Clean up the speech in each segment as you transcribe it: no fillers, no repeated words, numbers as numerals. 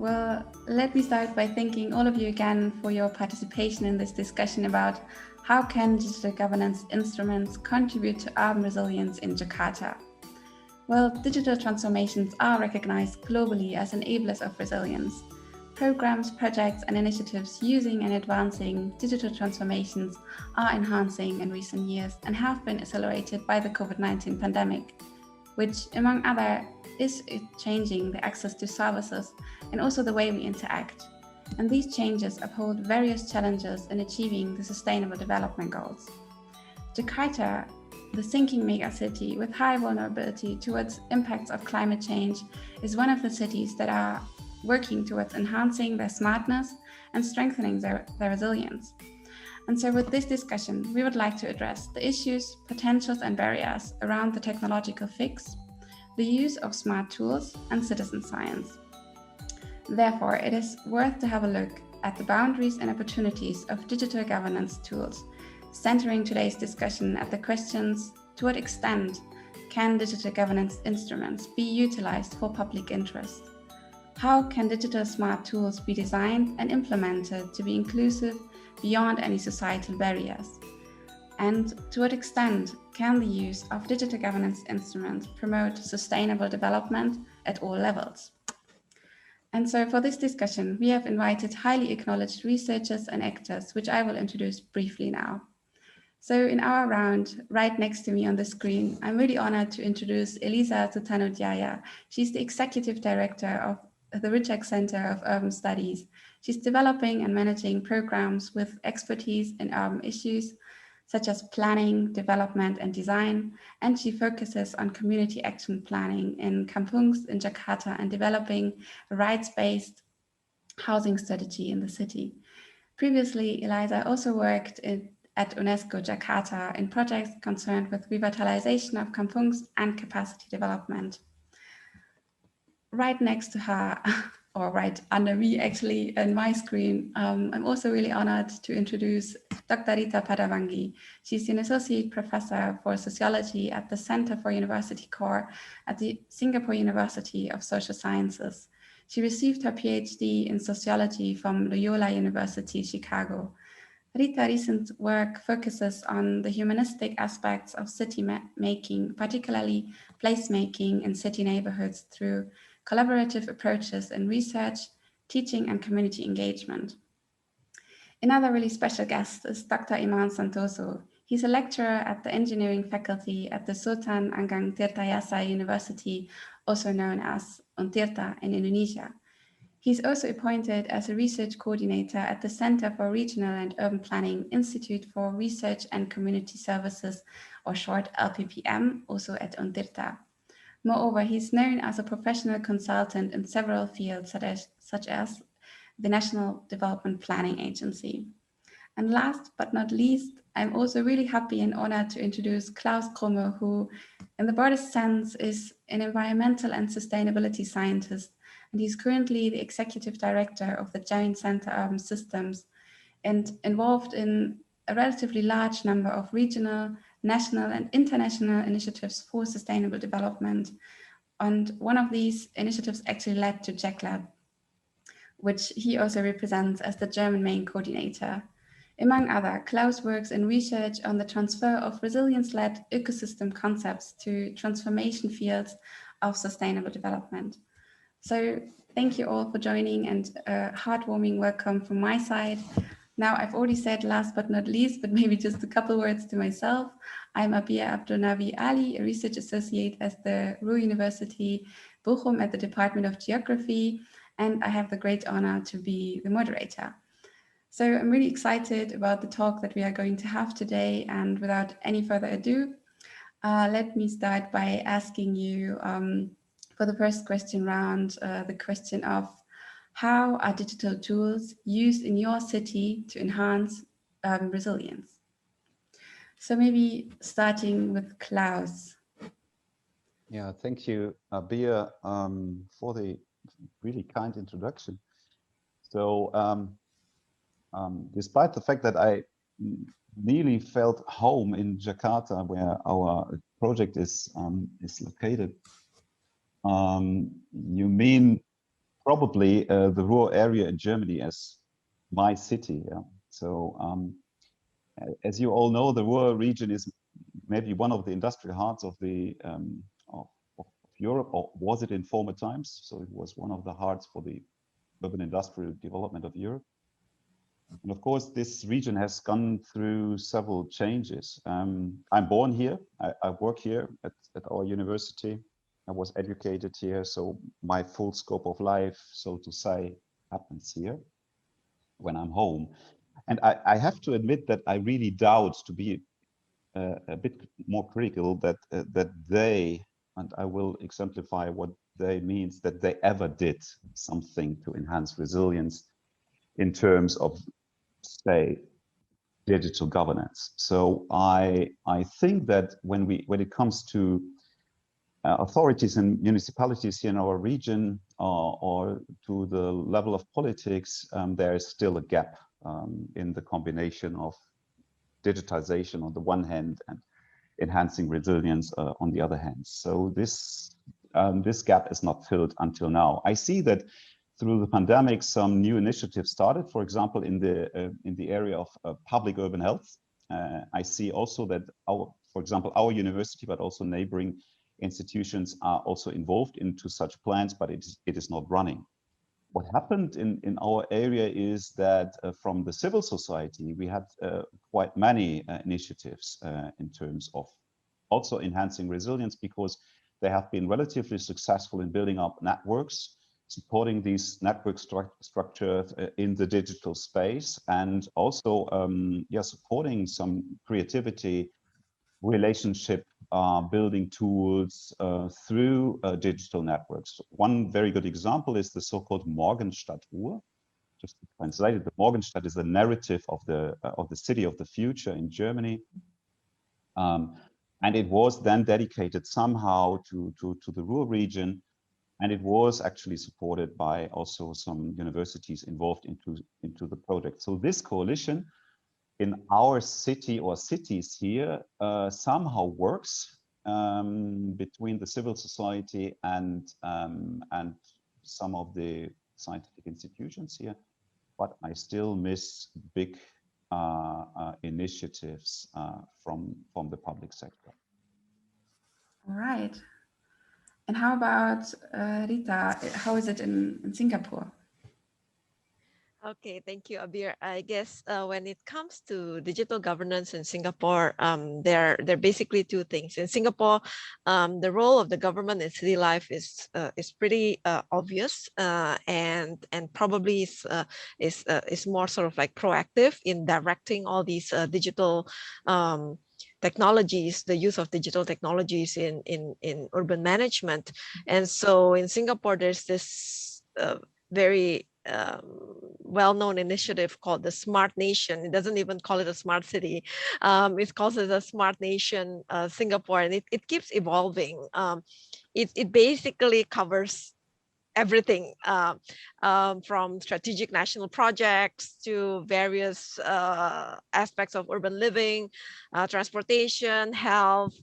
Well, let me start by thanking all of you again for your participation in this discussion about how can digital governance instruments contribute to urban resilience in Jakarta. Well, digital transformations are recognized globally as enablers of resilience. Programs, projects, and initiatives using and advancing digital transformations are enhancing in recent years and have been accelerated by the COVID-19 pandemic, which, among other, is changing the access to services and also the way we interact. And these changes uphold various challenges in achieving the Sustainable Development Goals. Jakarta, the sinking megacity with high vulnerability towards impacts of climate change, is one of the cities that are working towards enhancing their smartness and strengthening their resilience. And so with this discussion, we would like to address the issues, potentials, and barriers around the technological fix, the use of smart tools, and citizen science. Therefore, it is worth to have a look at the boundaries and opportunities of digital governance tools, centering today's discussion at the questions: to what extent can digital governance instruments be utilized for public interest? How can digital smart tools be designed and implemented to be inclusive beyond any societal barriers? And to what extent can the use of digital governance instruments promote sustainable development at all levels? And so for this discussion, we have invited highly acknowledged researchers and actors, which I will introduce briefly now. So in our round, right next to me on the screen, I'm really honored to introduce Elisa Tutano-Diaya. She's the Executive Director of the JaC Center of Urban Studies. She's developing and managing programs with expertise in urban issues, such as planning, development, and design, and she focuses on community action planning in kampungs in Jakarta and developing a rights-based housing strategy in the city. Previously, Eliza also worked at UNESCO Jakarta in projects concerned with revitalization of kampungs and capacity development. Right next to her, or right under me actually, on my screen, I'm also really honored to introduce Dr. Rita Padawangi. She's an associate professor for sociology at the Center for University Core at the Singapore University of Social Sciences. She received her PhD in sociology from Loyola University, Chicago. Rita's recent work focuses on the humanistic aspects of city making, particularly placemaking in city neighborhoods through collaborative approaches in research, teaching, and community engagement. Another really special guest is Dr. Iman Santoso. He's a lecturer at the engineering faculty at the Sultan Anggang Tirtayasa University, also known as Untirta in Indonesia. He's also appointed as a research coordinator at the Center for Regional and Urban Planning Institute for Research and Community Services, or short LPPM, also at Untirta. Moreover, he's known as a professional consultant in several fields, such as the National Development Planning Agency. And last but not least, I'm also really happy and honored to introduce Klaus Krumme, who, in the broadest sense, is an environmental and sustainability scientist, and he's currently the executive director of the Joint Center Urban Systems and involved in a relatively large number of regional, national, and international initiatives for sustainable development. And one of these initiatives actually led to JaC-Lab, which he also represents as the German main coordinator. Among other, Klaus works in research on the transfer of resilience-led ecosystem concepts to transformation fields of sustainable development. So thank you all for joining, and a heartwarming welcome from my side. Now, I've already said last but not least, but maybe just a couple words to myself. I'm Abia Abdulnavi Ali, a research associate at the Ruhr University Bochum at the Department of Geography, and I have the great honor to be the moderator. So I'm really excited about the talk that we are going to have today, and without any further ado, let me start by asking you for the first question round, the question of: how are digital tools used in your city to enhance urban resilience? So maybe starting with Klaus. Yeah, thank you, Abia, for the really kind introduction. So despite the fact that I really felt home in Jakarta, where our project is located, you mean probably the Ruhr area in Germany as my city. Yeah. So as you all know, the Ruhr region is maybe one of the industrial hearts of the of Europe, or was it in former times? So it was one of the hearts for the urban industrial development of Europe. And of course, this region has gone through several changes. I'm born here. I work here at our university. I was educated here, so my full scope of life, so to say, happens here when I'm home. And I have to admit that I really doubt, to be a bit more critical, that they, and I will exemplify what they means, that they ever did something to enhance resilience in terms of, say, digital governance. So I think that when it comes to authorities and municipalities here in our region, or to the level of politics, there is still a gap in the combination of digitization on the one hand and enhancing resilience on the other hand. So this gap is not filled until now. I see that through the pandemic, some new initiatives started, for example, in the area of public urban health. I see also that for example, our university, but also neighboring institutions are also involved into such plans, but it is not running. What happened in our area is that from the civil society, we had quite many initiatives in terms of also enhancing resilience, because they have been relatively successful in building up networks, supporting these network structures in the digital space, and also supporting some creativity, relationship building tools through digital networks. One very good example is the so-called Morgenstadt Ruhr. Just to translate it, the Morgenstadt is a narrative of the city of the future in Germany. And it was then dedicated somehow to the Ruhr region, and it was actually supported by also some universities involved into the project. So this coalition in our city or cities here somehow works between the civil society and some of the scientific institutions here, but I still miss big initiatives from the public sector. All right. And how about Rita? How is it in Singapore? Okay, thank you, Abir. I guess when it comes to digital governance in Singapore, there are basically two things. In Singapore, the role of the government in city life is pretty obvious, and probably is more sort of like proactive in directing all these digital technologies, the use of digital technologies in urban management. And so in Singapore, there's this very well-known initiative called the Smart Nation. It doesn't even call it a smart city. It calls it a Smart Nation Singapore, and it keeps evolving. It basically covers everything from strategic national projects to various aspects of urban living, transportation, health,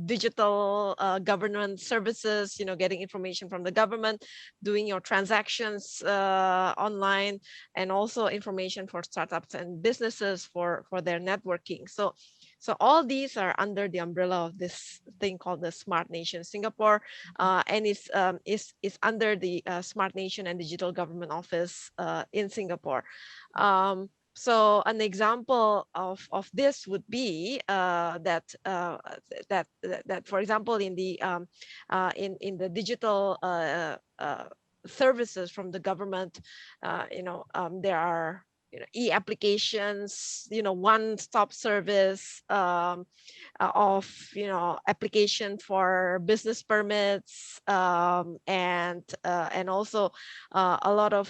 digital governance services, getting information from the government, doing your transactions online, and also information for startups and businesses for their networking. So all these are under the umbrella of this thing called the Smart Nation Singapore, and is under the Smart Nation and Digital Government Office in Singapore. So an example of this would be that for example, in the digital services from the government, there are e-applications, one-stop service of application for business permits, and also a lot of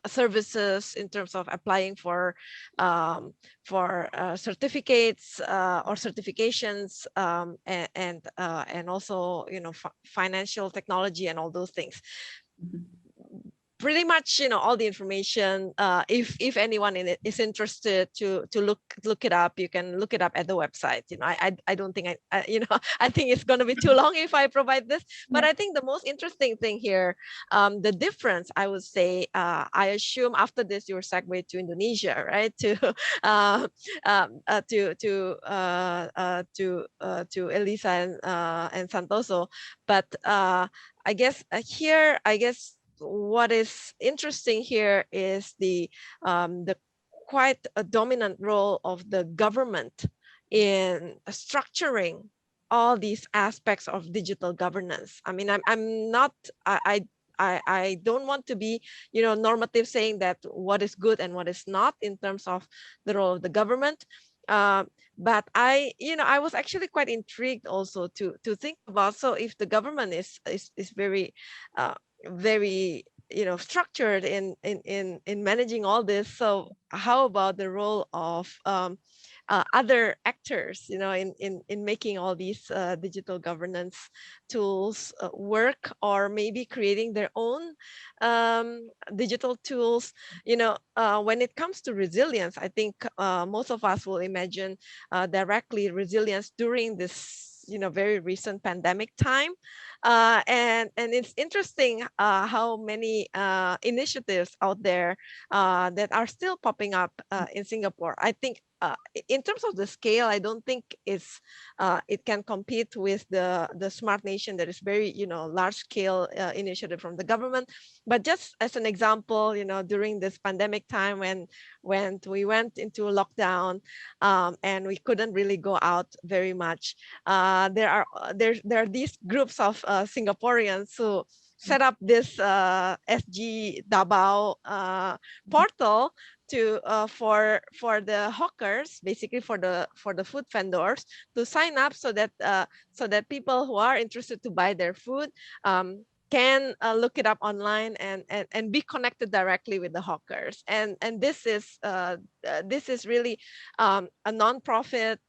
services in terms of applying for certificates or certifications, and also financial technology and all those things. pretty much, all the information. If anyone in it is interested to look it up, you can look it up at the website. I don't think I think it's going to be too long if I provide this. But Yeah. I think the most interesting thing here, the difference, I would say, I assume after this you're segue to Indonesia, right? To Elisa and Santoso, but I guess here, what is interesting here is the quite a dominant role of the government in structuring all these aspects of digital governance. I mean, I'm not, I don't want to be, normative, saying that what is good and what is not in terms of the role of the government. But I was actually quite intrigued also to think about, so if the government is very very structured in managing all this, so how about the role of other actors, in making all these digital governance tools work, or maybe creating their own digital tools. When it comes to resilience, I think most of us will imagine directly resilience during this very recent pandemic time, and it's interesting how many initiatives out there that are still popping up in Singapore. I think in terms of the scale, I don't think it can compete with the Smart Nation, that is very large scale initiative from the government. But just as an example, during this pandemic time, when we went into lockdown, and we couldn't really go out very much, there are these groups of Singaporeans who set up this SG Dabao portal to for the hawkers, basically for the food vendors, to sign up, so that people who are interested to buy their food can look it up online and be connected directly with the hawkers. And this is really a non-profit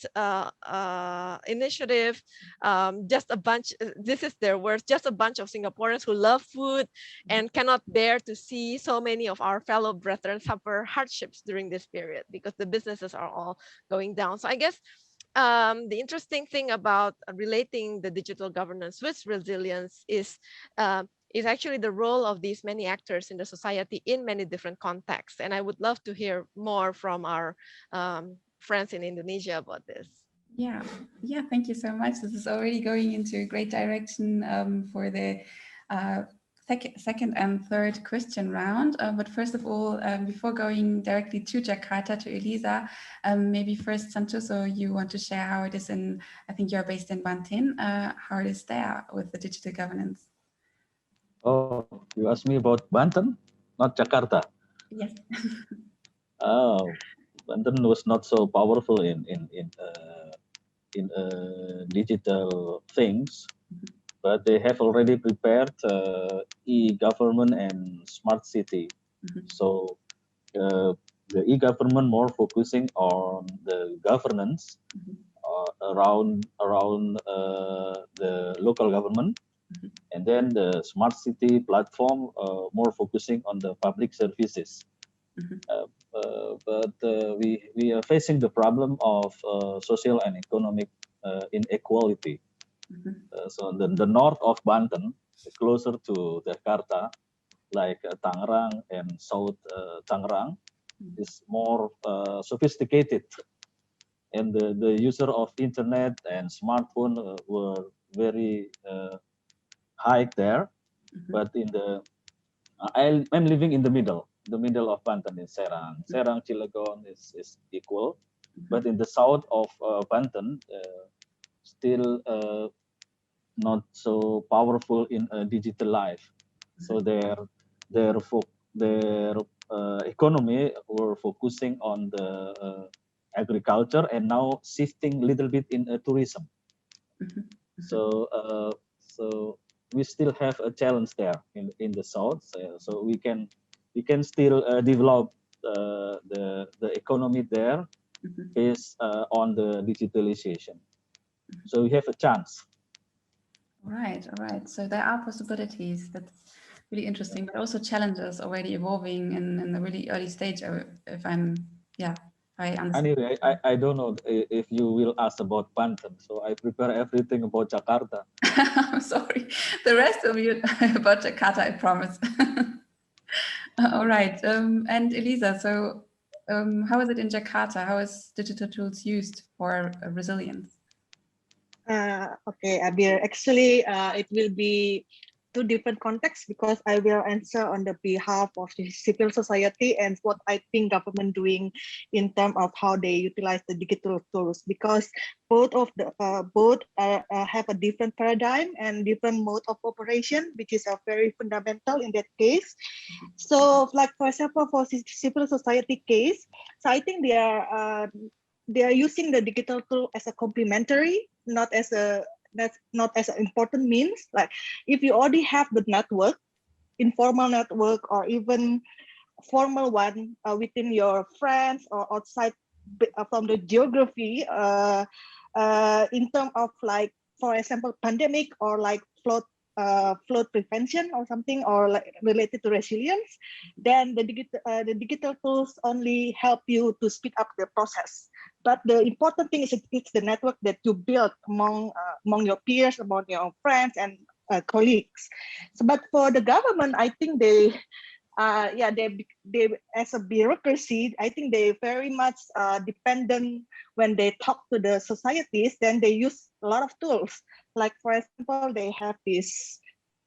initiative. Just a bunch, this is their words, just a bunch of Singaporeans who love food and cannot bear to see so many of our fellow brethren suffer hardships during this period, because the businesses are all going down. So I guess the interesting thing about relating the digital governance with resilience is actually the role of these many actors in the society in many different contexts. And I would love to hear more from our friends in Indonesia about this. Yeah, thank you so much. This is already going into a great direction for the second and third question round. But first of all, before going directly to Jakarta, to Elisa, maybe first, Santoso, you want to share how it is I think you're based in Banten, how it is there with the digital governance. Oh, you asked me about Banten, not Jakarta. Yes. Oh, Banten was not so powerful in digital things, but they have already prepared e-government and smart city. So the e-government more focusing on the governance around the local government, and then the smart city platform more focusing on the public services. But we are facing the problem of social and economic inequality. So the north of Banten, closer to Jakarta, like Tangerang and South Tangerang, is more sophisticated, and the user of internet and smartphone were very high there. But in the I'm living in the middle of Banten, in Serang. Serang, Cilegon is equal, but in the south of Banten, still not so powerful in digital life. So their economy were focusing on the agriculture, and now shifting a little bit in tourism. So we still have a challenge there in the south. So we can still develop the economy there based on the digitalization. So we have a chance. All right. So there are possibilities. really interesting, but also challenges already evolving in the really early stage. If I'm, yeah, I understand. Anyway, I don't know if you will ask about Banten, so I prepare everything about Jakarta. I'm sorry. The rest of you about Jakarta, I promise. All right. And Elisa, so how is it in Jakarta? How is digital tools used for resilience? Okay, Abir. Actually, it will be two different contexts because I will answer on the behalf of the civil society and what I think government doing in terms of how they utilize the digital tools, because both have a different paradigm and different mode of operation, which is a very fundamental in that case. So, like for example, for civil society case, so I think they are using the digital tool as a complementary, not as a not as an important means. Like if you already have the network, informal network or even formal one within your friends or outside from the geography, in terms of like, for example, pandemic or like flood prevention or something, or like related to resilience, then the digital tools only help you to speed up the process. But the important thing is it's the network that you build among your peers, among your friends and colleagues. So, but for the government, I think they as a bureaucracy, I think they very much dependent when they talk to the societies. Then they use a lot of tools. Like for example, they have this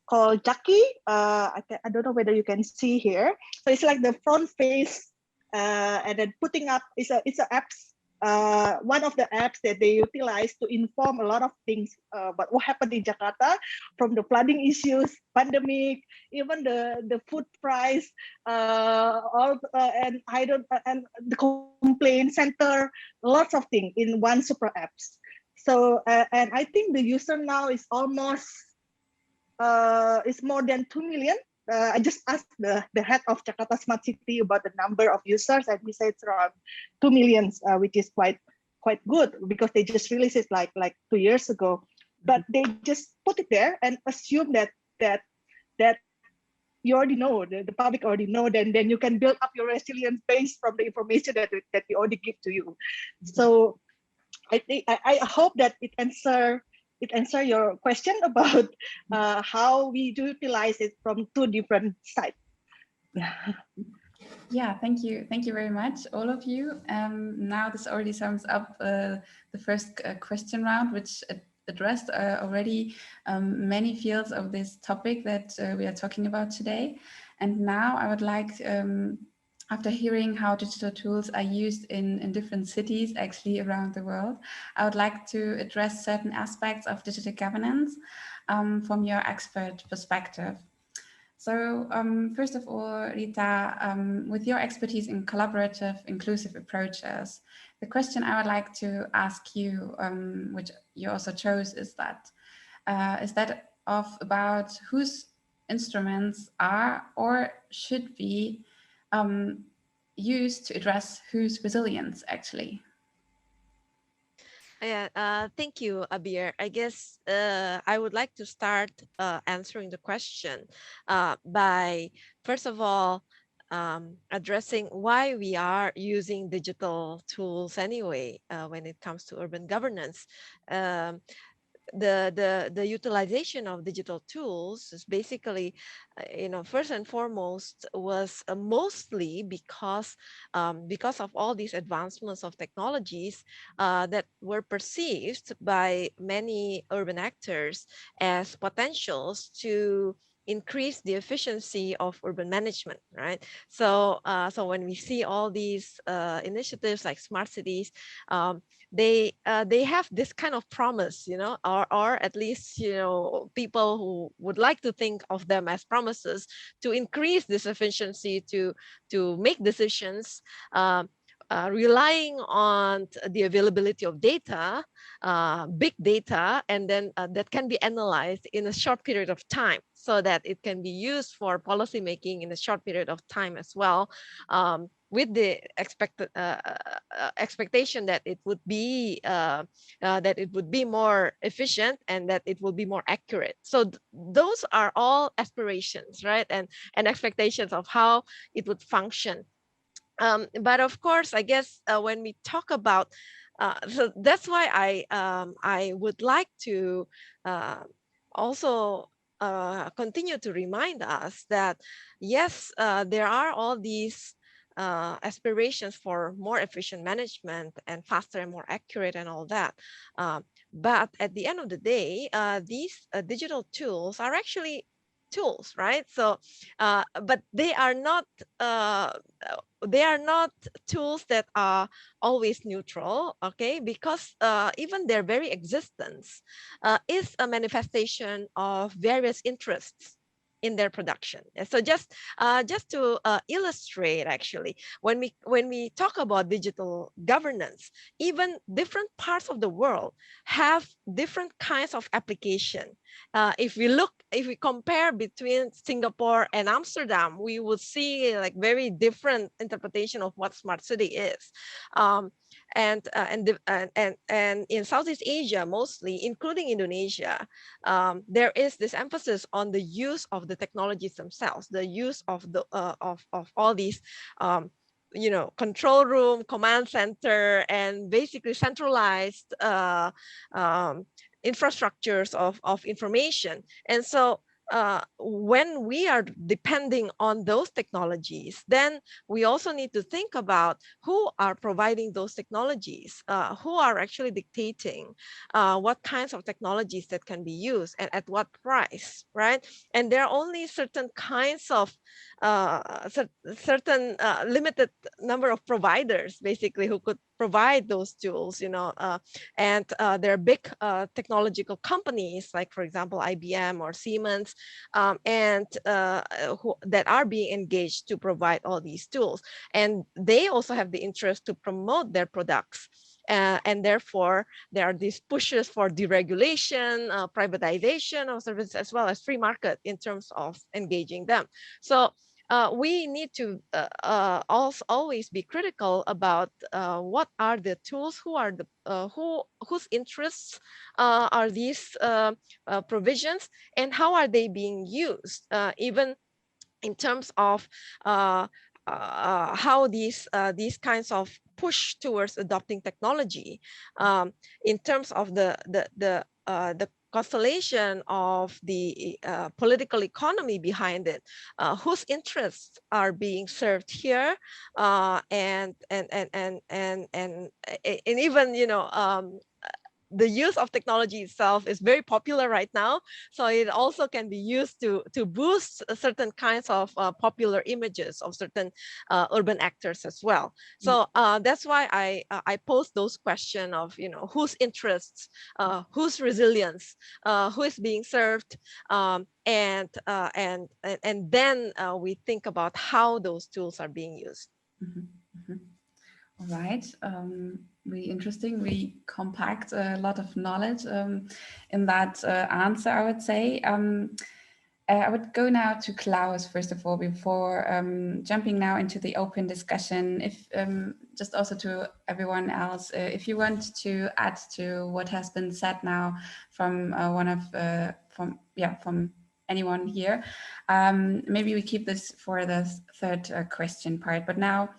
called JaC-Lab. I don't know whether you can see here. So it's like the front face, and then putting up it's a apps. One of the apps that they utilize to inform a lot of things about what happened in Jakarta, from the flooding issues, pandemic, even the food price, and and the complaint center, lots of things in one super apps. So and I think the user now is almost is more than 2 million. I just asked the head of Jakarta Smart City about the number of users, and he said it's around 2 million, which is quite good because they just released it like 2 years ago. But they just put it there and assume that you already know, the public already know, then you can build up your resilience based from the information that we already give to you. So I hope that it answer your question about how we do utilize it from two different sides. Yeah, thank you very much, all of you. Now this already sums up the first question round, which addressed already many fields of this topic that we are talking about today. And now I would like, after hearing how digital tools are used in different cities actually around the world, I would like to address certain aspects of digital governance from your expert perspective. So first of all, Rita, with your expertise in collaborative, inclusive approaches, the question I would like to ask you, which you also chose, is that about whose instruments are or should be used to address whose resilience, actually? Yeah, thank you, Abir. I guess I would like to start answering the question by, first of all, addressing why we are using digital tools anyway when it comes to urban governance. The utilization of digital tools is basically, first and foremost was mostly because of all these advancements of technologies that were perceived by many urban actors as potentials to increase the efficiency of urban management, right? So when we see all these initiatives like smart cities, they have this kind of promise, or at least, people who would like to think of them as promises to increase this efficiency, to make decisions relying on the availability of data, big data, and then that can be analyzed in a short period of time so that it can be used for policy making in a short period of time as well. with the expectation that it would be more efficient and that it will be more accurate. So those are all aspirations, right? And expectations of how it would function. But of course, I guess when we talk about, so that's why I would like to also continue to remind us that yes, there are all these aspirations for more efficient management and faster and more accurate and all that. But at the end of the day, these digital tools are actually tools, right? So, but they are not tools that are always neutral, okay? Because even their very existence is a manifestation of various interests in their production. And so just to illustrate, actually, when we talk about digital governance, even different parts of the world have different kinds of application. If we compare between Singapore and Amsterdam, we would see like very different interpretation of what smart city is. And in Southeast Asia, mostly, including Indonesia, there is this emphasis on the use of the technologies themselves, the use of the of all these control room, command center, and basically centralized infrastructures of information. And so when we are depending on those technologies, then we also need to think about who are providing those technologies, who are actually dictating what kinds of technologies that can be used and at what price, right? And there are only certain kinds of certain limited number of providers, basically, who could provide those tools, and there are big technological companies like, for example, IBM or Siemens, that are being engaged to provide all these tools. And they also have the interest to promote their products. And therefore, there are these pushes for deregulation, privatization of services, as well as free market in terms of engaging them. So we need to also always be critical about what are the tools, who are the whose interests are these provisions, and how are they being used, even in terms of how these kinds of push towards adopting technology, in terms of the constellation of the political economy behind it, whose interests are being served here, and even the use of technology itself is very popular right now. So it also can be used to boost certain kinds of popular images of certain urban actors as well. So that's why I pose those questions of, whose interests, whose resilience, who is being served, and then we think about how those tools are being used. All right. Really interesting, really compact, a lot of knowledge in that answer, I would say. I would go now to Klaus, first of all, before jumping now into the open discussion. If just also to everyone else, if you want to add to what has been said now from from anyone here, maybe we keep this for the third question part. But now,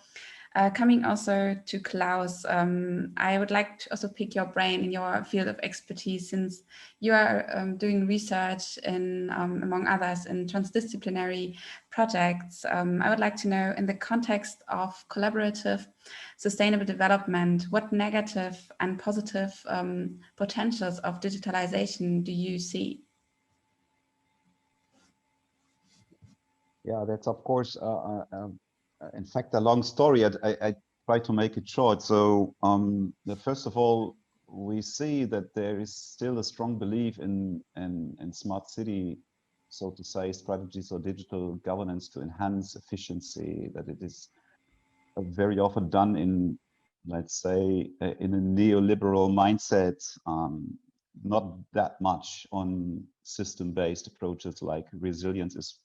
coming also to Klaus, I would like to also pick your brain in your field of expertise, since you are doing research in, among others, in transdisciplinary projects. I would like to know, in the context of collaborative sustainable development, what negative and positive potentials of digitalization do you see? Yeah, that's of course, in fact, a long story. I try to make it short. So first of all, we see that there is still a strong belief in smart city, so to say, strategies or digital governance to enhance efficiency, that it is very often done in, let's say, in a neoliberal mindset, not that much on system-based approaches, like resilience is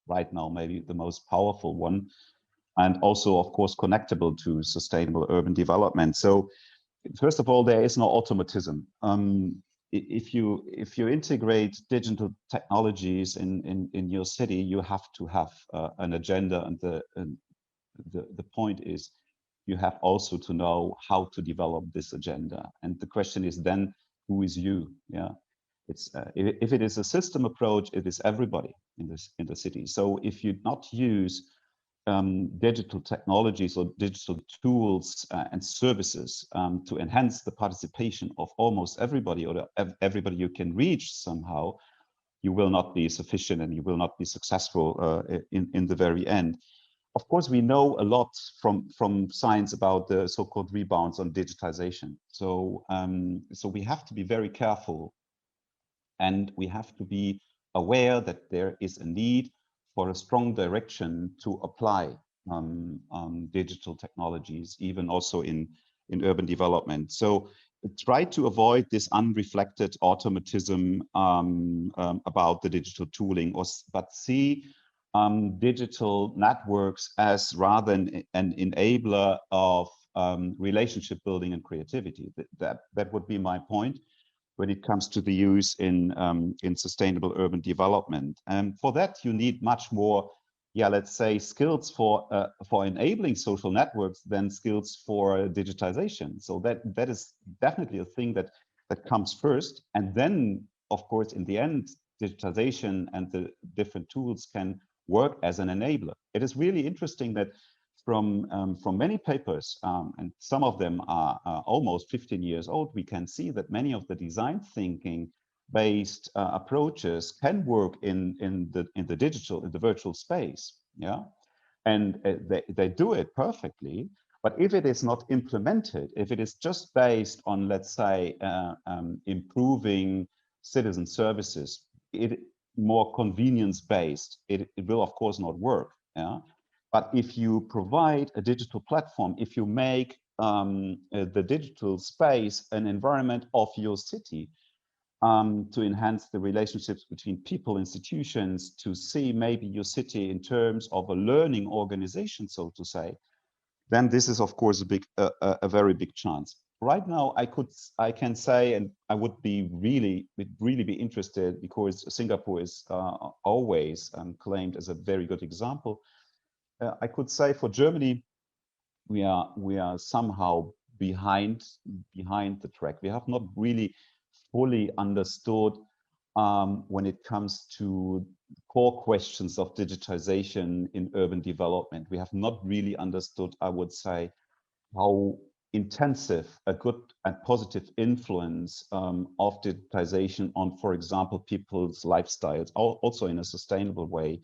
right now maybe the most powerful one. and also, of course, connectable to sustainable urban development. So first of all, there is no automatism. If you integrate digital technologies in your city, you have to have an agenda, and the point is you have also to know how to develop this agenda. And the question is then, who is you? Yeah, it's if it is a system approach, it is everybody in the city. So if you not use digital technologies or digital tools and services to enhance the participation of almost everybody, or everybody you can reach somehow, you will not be sufficient and you will not be successful in the very end. Of course, we know a lot from science about the so-called rebounds on digitization. So, so we have to be very careful, and we have to be aware that there is a need for a strong direction to apply digital technologies, even also in urban development. So try to avoid this unreflected automatism about the digital tooling, but see digital networks as rather an enabler of relationship building and creativity. That would be my point when it comes to the use in sustainable urban development. And for that, you need much more, let's say, skills for enabling social networks than skills for digitization. So that is definitely a thing that comes first. And then, of course, in the end, digitization and the different tools can work as an enabler. It is really interesting that from many papers, and some of them are almost 15 years old, we can see that many of the design thinking based approaches can work in the digital, in the virtual space, yeah, and they do it perfectly. But if it is not implemented, if it is just based on, let's say, improving citizen services, more convenience based, it will of course not work, yeah. But if you provide a digital platform, if you make the digital space an environment of your city, to enhance the relationships between people, institutions, to see maybe your city in terms of a learning organization, so to say, then this is of course a very big chance. Right now, I can say, and I would really be interested, because Singapore is always claimed as a very good example. I could say for Germany, we are somehow behind the track. We have not really fully understood when it comes to core questions of digitization in urban development. We have not really understood, I would say, how intensive a good and positive influence of digitization on, for example, people's lifestyles, also in a sustainable way,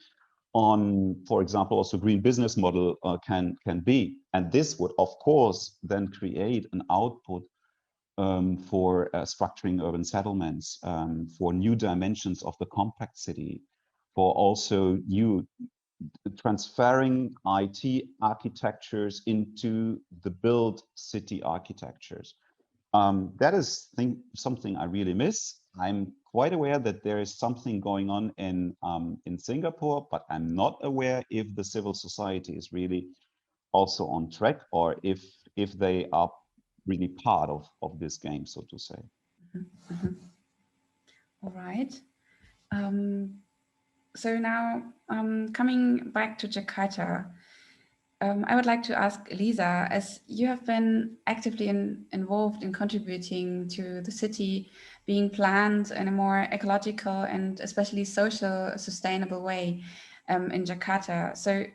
on, for example, also green business model can be. And this would, of course, then create an output for structuring urban settlements, for new dimensions of the compact city, for also new transferring IT architectures into the built city architectures. That is something I really miss. I'm quite aware that there is something going on in Singapore, but I'm not aware if the civil society is really also on track, or if they are really part of this game, so to say. Mm-hmm. Mm-hmm. All right. So now, coming back to Jakarta, I would like to ask Lisa, as you have been actively involved in contributing to the city being planned in a more ecological and especially social, sustainable way in Jakarta. So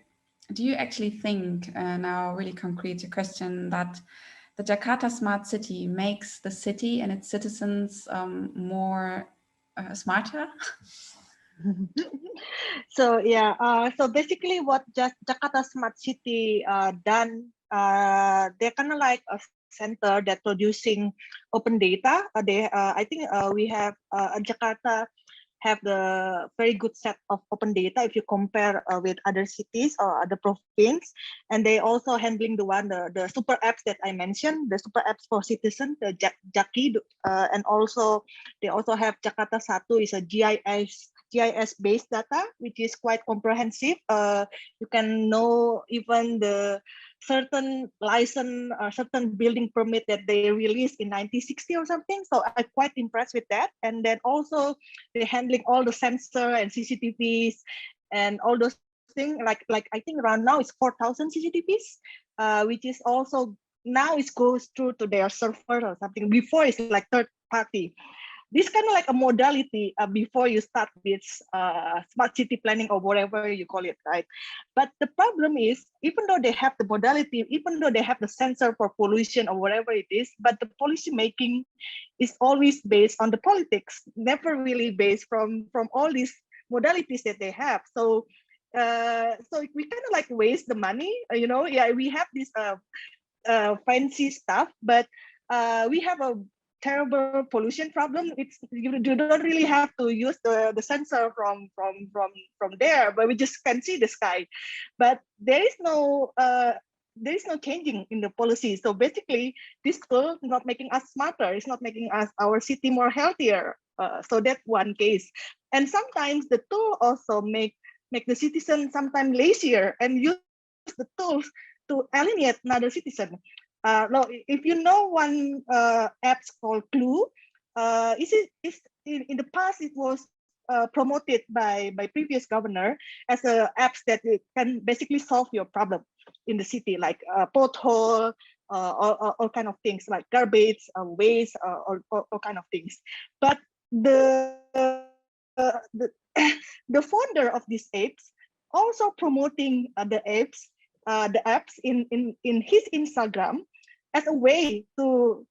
do you actually think, now really concrete a question, that the Jakarta Smart City makes the city and its citizens more smarter? So yeah, so basically what Jakarta Smart City done, they're kind of like a center that producing open data. I think we have Jakarta have the very good set of open data if you compare with other cities or other province. And they also handling the super apps that I mentioned, the super apps for citizens, the JaC-Lab, and also they also have Jakarta 1 is a GIS GIS-based data, which is quite comprehensive. You can know even the certain license or certain building permit that they released in 1960 or something. So I'm quite impressed with that. And then also they're handling all the sensor and CCTVs and all those things. Like I think around now it's 4,000 CCTVs, which is also now it goes through to their server or something. Before it's like third party. This kind of like a modality before you start this smart city planning or whatever you call it, right? But the problem is, even though they have the modality, even though they have the sensor for pollution or whatever it is, but the policy making is always based on the politics, never really based from all these modalities that they have. So we kind of like waste the money, you know. Yeah, we have this fancy stuff, but we have a terrible pollution problem. It's you don't really have to use the sensor from there, but we just can see the sky. But there is no changing in the policy. So basically, this tool is not making us smarter. It's not making us our city more healthier. So that's one case. And sometimes the tool also make the citizen sometimes lazier and use the tools to alienate another citizen. No, if you know one app called Clue, in the past it was promoted by previous governor as a apps that can basically solve your problem in the city, like pothole, all kind of things like garbage, waste, or kind of things. But the the founder of these apps also promoting the apps in his Instagram as a way to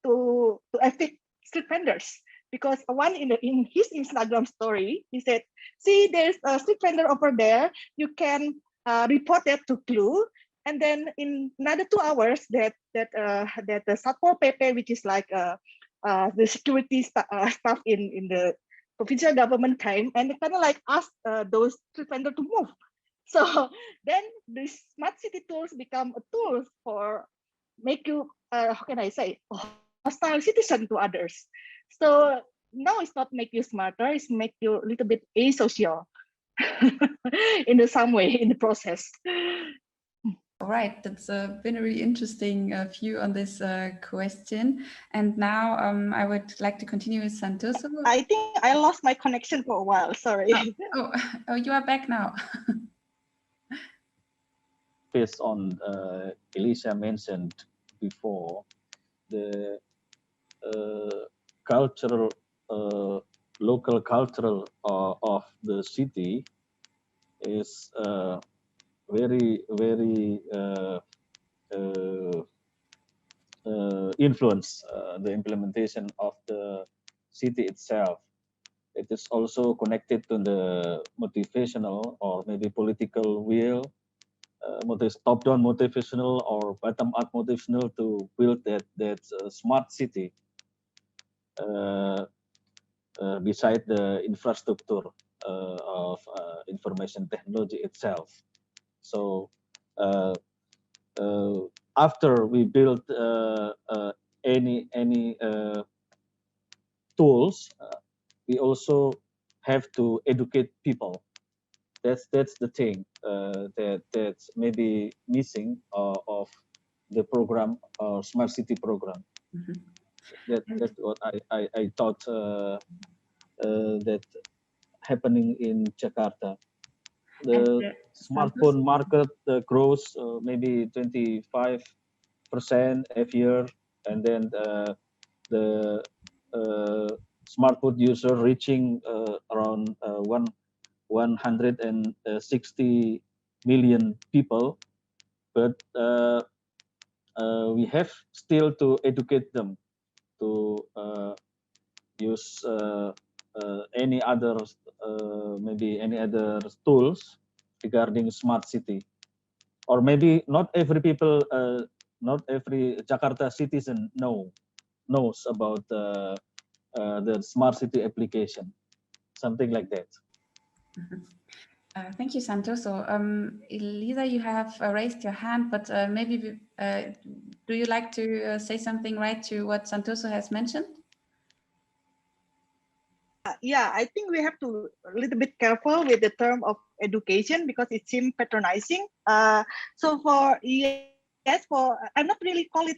affect street vendors. Because one in his Instagram story, he said, "See, there's a street vendor over there. You can report that to Clue, and then in another 2 hours, that the Satpol PP, which is like the security staff in the provincial government, came and they kind of like ask those street vendors to move." So then the smart city tools become a tool for make you, how can I say, hostile citizen to others. So now it's not make you smarter, it's make you a little bit asocial in some way in the process. All right, that's been a really interesting view on this question. And now I would like to continue with Santoso. I think I lost my connection for a while, sorry. Oh, you are back now. Based on Elisa mentioned before, the cultural, local cultural of the city is very influence the implementation of the city itself. It is also connected to the motivational or maybe political will, top-down motivational or bottom-up motivational to build that smart city beside the infrastructure of information technology itself. So after we build any tools, we also have to educate people. That's the thing that's maybe missing of the program or smart city program. Mm-hmm. That's what I thought that happening in Jakarta. The smartphone market grows maybe 25% every year, and then the smartphone user reaching around 160 million people, but we have still to educate them to use any other maybe any other tools regarding smart city, or maybe not every people, not every Jakarta citizen knows about the smart city application, something like that. Thank you, Santoso. Elisa, you have raised your hand, but maybe do you like to say something right to what Santoso has mentioned? yeah, I think we have to a little bit careful with the term of education because it seems patronizing. So for yes, for I'm not really call it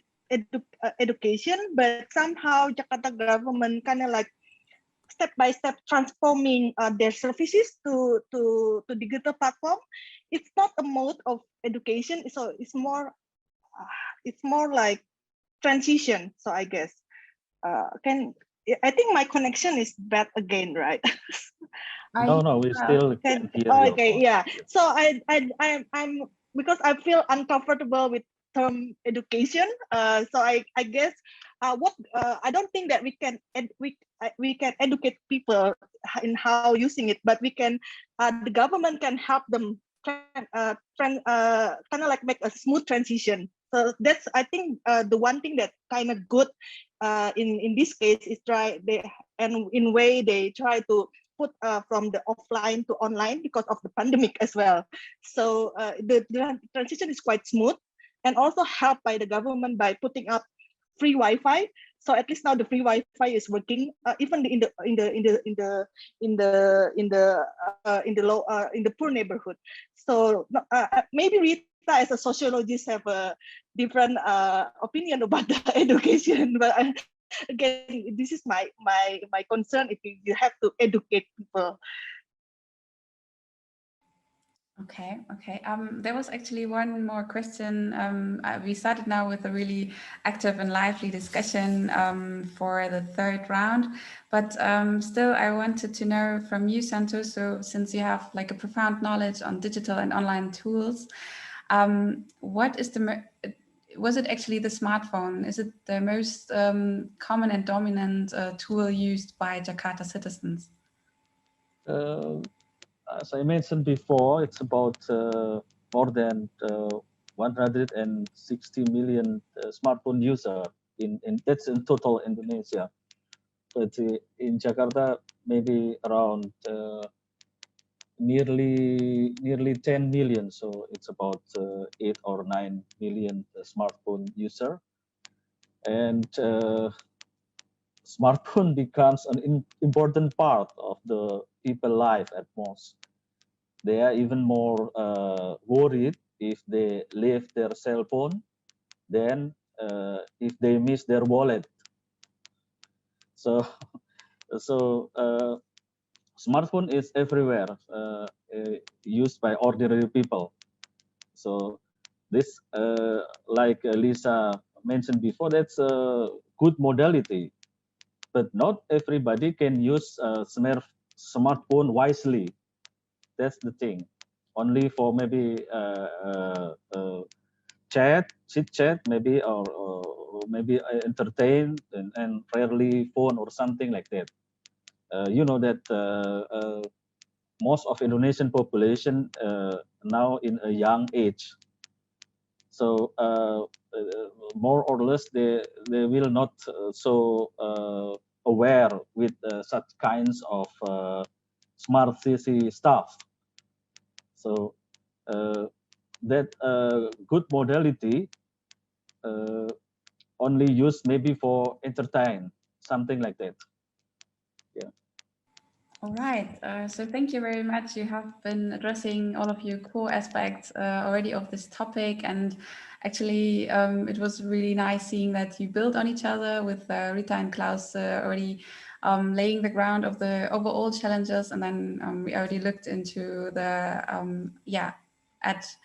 education, but somehow Jakarta government kind of like step by step transforming their services to digital platform. It's not a mode of education, so it's more like transition. So I guess I think my connection is bad again, right? No, we still can hear your Okay, voice. yeah. So I'm because I feel uncomfortable with term education. So I guess I don't think that we can educate people in how using it, but the government can help them kind of like make a smooth transition. So that's I think the one thing that kind of good in this case is in way they try to put from the offline to online because of the pandemic as well. So the transition is quite smooth and also helped by the government by putting up free Wi-Fi. So at least now the free Wi-Fi is working, even in the poor neighborhood. So maybe Rita, as a sociologist, have a different opinion about the education, but again, this is my concern. If you have to educate people. Okay, okay. There was actually one more question. We started now with a really active and lively discussion for the third round, but still I wanted to know from you, Santoso, since you have like a profound knowledge on digital and online tools, what is was it actually the smartphone? Is it the most common and dominant tool used by Jakarta citizens? As I mentioned before, it's about more than 160 million smartphone user in that's in total Indonesia. But in Jakarta, maybe around nearly 10 million. So it's about 8 or 9 million smartphone user, and smartphone becomes an important part of the people life at most. They are even more worried if they leave their cell phone than if they miss their wallet. So, so smartphone is everywhere, used by ordinary people. So this, like Lisa mentioned before, that's a good modality, but not everybody can use smartphone wisely. That's the thing. Only for maybe chit chat, maybe, or maybe entertain, and rarely phone or something like that. You know that most of Indonesian population now in a young age, so more or less they will not so aware with such kinds of smart city stuff. So that good modality only used maybe for entertain, something like that. Yeah. All right. So thank you very much. You have been addressing all of your core aspects already of this topic. And actually, it was really nice seeing that you build on each other with Rita and Klaus already laying the ground of the overall challenges. And then we already looked into at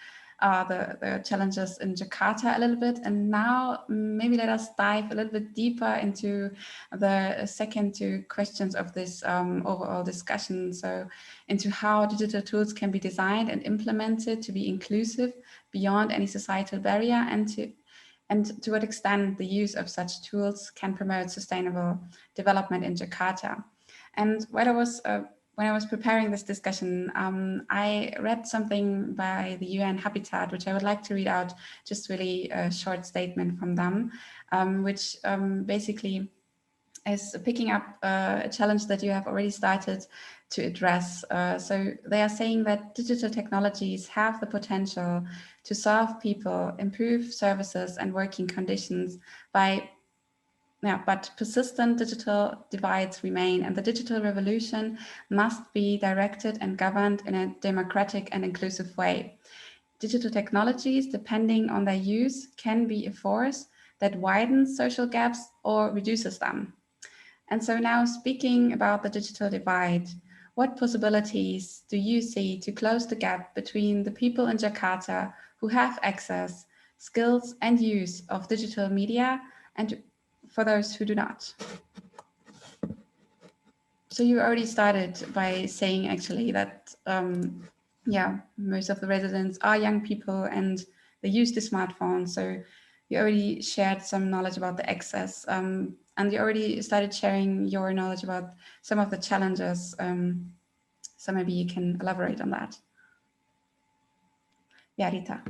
the challenges in Jakarta a little bit. And now maybe let us dive a little bit deeper into the second two questions of this overall discussion. So into how digital tools can be designed and implemented to be inclusive beyond any societal barrier, and to what extent the use of such tools can promote sustainable development in Jakarta. And when I was preparing this discussion, I read something by the UN Habitat, which I would like to read out, just really a short statement from them, which basically is picking up a challenge that you have already started to address. So they are saying that digital technologies have the potential to serve people, improve services and working conditions by Yeah, but persistent digital divides remain, and the digital revolution must be directed and governed in a democratic and inclusive way. Digital technologies, depending on their use, can be a force that widens social gaps or reduces them. And so now, speaking about the digital divide, what possibilities do you see to close the gap between the people in Jakarta who have access, skills, and use of digital media, and for those who do not? So you already started by saying actually that, yeah, most of the residents are young people and they use the smartphone. So you already shared some knowledge about the access, and you already started sharing your knowledge about some of the challenges. So maybe you can elaborate on that. Yeah, Rita.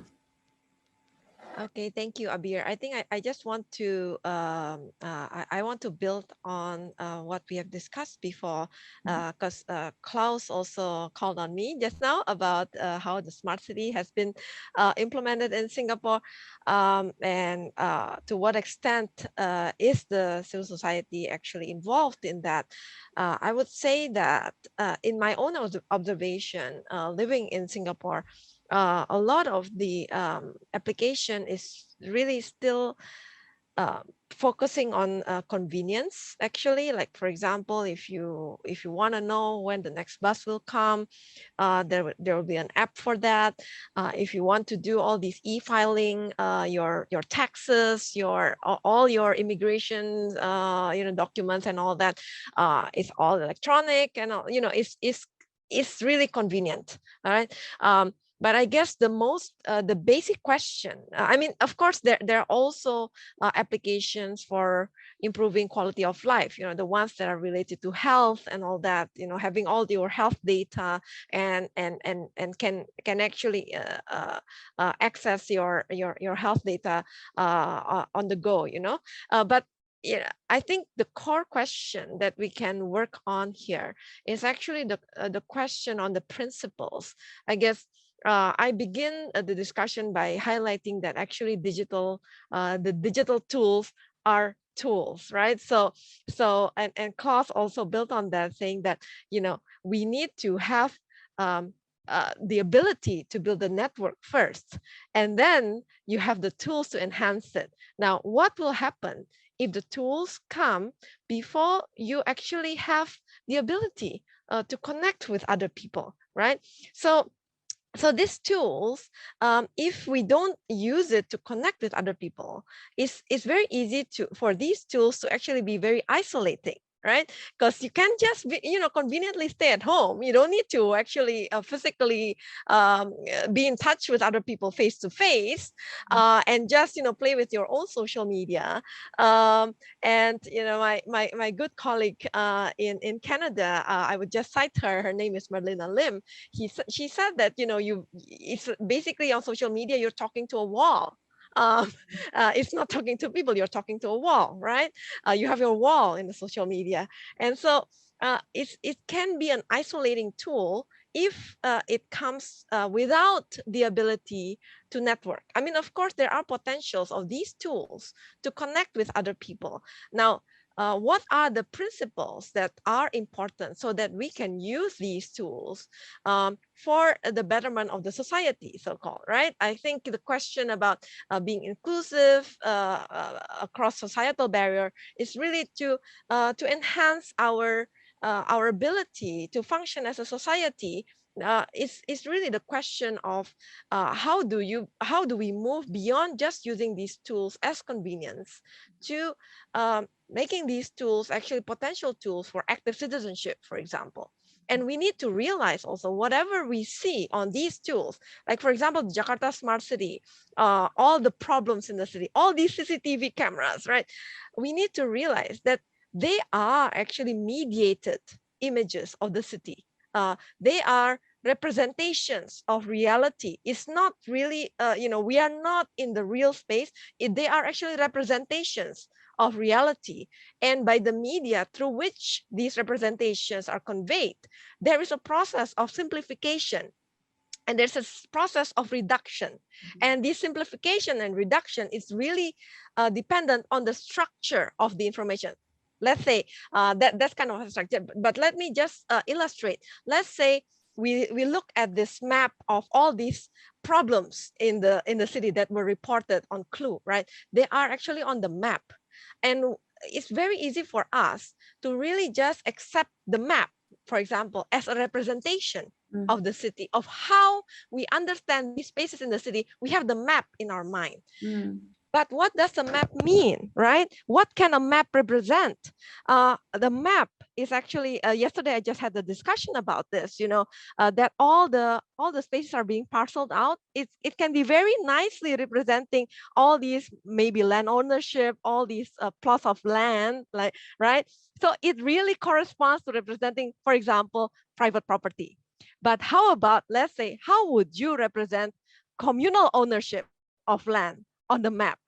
Okay, thank you, Abir. I think I just want to I want to build on what we have discussed before, because Klaus also called on me just now about how the smart city has been implemented in Singapore, and to what extent is the civil society actually involved in that. I would say that in my own observation, living in Singapore, a lot of the application is really still focusing on convenience. Actually, like for example, if you want to know when the next bus will come, there will be an app for that. If you want to do all these e-filing, your taxes, all your immigration documents and all that, it's all electronic, and it's really convenient. All right. But I guess the basic question, I mean, of course, there are also applications for improving quality of life, the ones that are related to health and all that, having all your health data and can actually access your health data on the go, but yeah, I think the core question that we can work on here is actually the question on the principles. I guess I begin the discussion by highlighting that actually the digital tools are tools, right? So and Klaus also built on that, saying that we need to have the ability to build the network first, and then you have the tools to enhance it. Now, what will happen if the tools come before you actually have the ability to connect with other people, right? So these tools, if we don't use it to connect with other people, it's very easy for these tools to actually be very isolating, right? Because you can't just conveniently stay at home. You don't need to actually physically be in touch with other people face to face, and just play with your own social media. And my good colleague in Canada, I would just cite her. Her name is Marlena Lim. She said that it's basically on social media you're talking to a wall. It's not talking to people, you're talking to a wall, right? You have your wall in the social media, and so it can be an isolating tool if it comes without the ability to network. I mean, of course, there are potentials of these tools to connect with other people. Now, what are the principles that are important so that we can use these tools for the betterment of the society, so-called, right? I think the question about being inclusive across societal barrier is really to enhance our ability to function as a society. It's really the question of how do we move beyond just using these tools as convenience to making these tools actually potential tools for active citizenship, for example. And we need to realize also whatever we see on these tools, like for example, Jakarta Smart City, all the problems in the city, all these CCTV cameras, right? We need to realize that they are actually mediated images of the city. They are representations of reality. It's not really, we are not in the real space. They are actually representations of reality, and by the media through which these representations are conveyed, there is a process of simplification. And there's a process of reduction. And this simplification and reduction is really dependent on the structure of the information. Let's say that's kind of a structure, but let me just illustrate. Let's say we look at this map of all these problems in the city that were reported on Clue, right? They are actually on the map. And it's very easy for us to really just accept the map, for example, as a representation of the city, of how we understand these spaces in the city. We have the map in our mind. But what does the map mean, right? What can a map represent? The map is actually, yesterday I just had the discussion about this, that all the spaces are being parceled out. It can be very nicely representing all these maybe land ownership, all these plots of land, like, right? So it really corresponds to representing, for example, private property. But how about, let's say, how would you represent communal ownership of land on the map?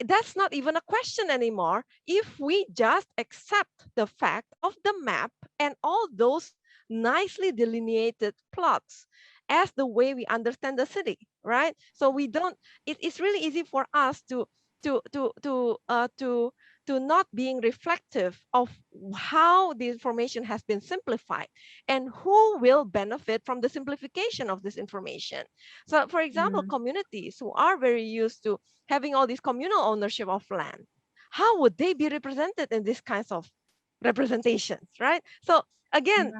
That's not even a question anymore if we just accept the fact of the map and all those nicely delineated plots as the way we understand the city, right? So we don't, it's really easy for us to not being reflective of how the information has been simplified and who will benefit from the simplification of this information. So for example, communities who are very used to having all this communal ownership of land, how would they be represented in these kinds of representations, right? So again,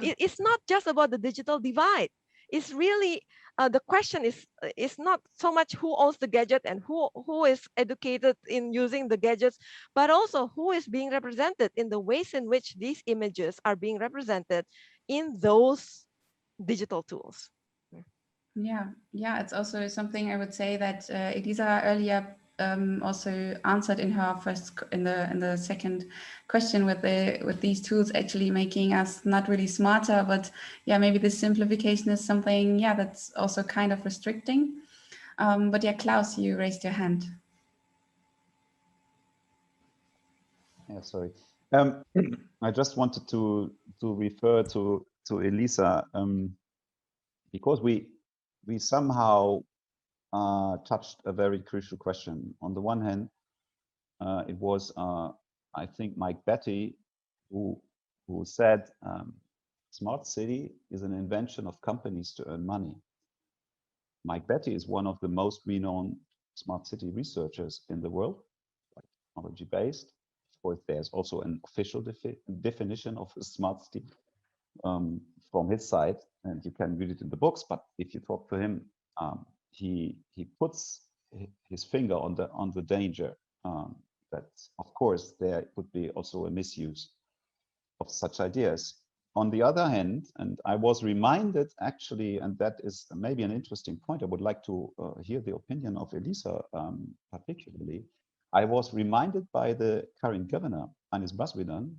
it's not just about the digital divide. It's really the question is not so much who owns the gadget and who is educated in using the gadgets, but also who is being represented in the ways in which these images are being represented in those digital tools. Yeah, it's also something I would say that Elisa earlier also answered in her in the second question with these tools actually making us not really smarter, but yeah, maybe the simplification is something that's also kind of restricting. But yeah, Klaus, you raised your hand. Yeah, sorry. I just wanted to refer to Elisa because we somehow touched a very crucial question. On the one hand, it was I think Mike Betty who said smart city is an invention of companies to earn money. Mike Betty is one of the most renowned smart city researchers in the world, like technology based. Of course, there's also an official definition of a smart city from his side, and you can read it in the books. But if you talk to him, he puts his finger on the danger that, of course, there would be also a misuse of such ideas. On the other hand, and I was reminded actually, and that is maybe an interesting point, I would like to hear the opinion of Elisa particularly. I was reminded by the current governor, Anies Baswedan,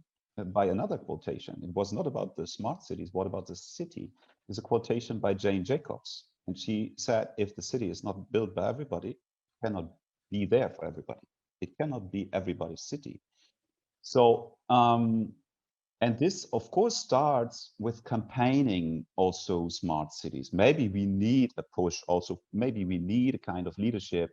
by another quotation. It was not about the smart cities, what about the city? It's a quotation by Jane Jacobs. And she said, if the city is not built by everybody, it cannot be there for everybody. It cannot be everybody's city. So, and this, of course, starts with campaigning also smart cities. Maybe we need a push also, maybe we need a kind of leadership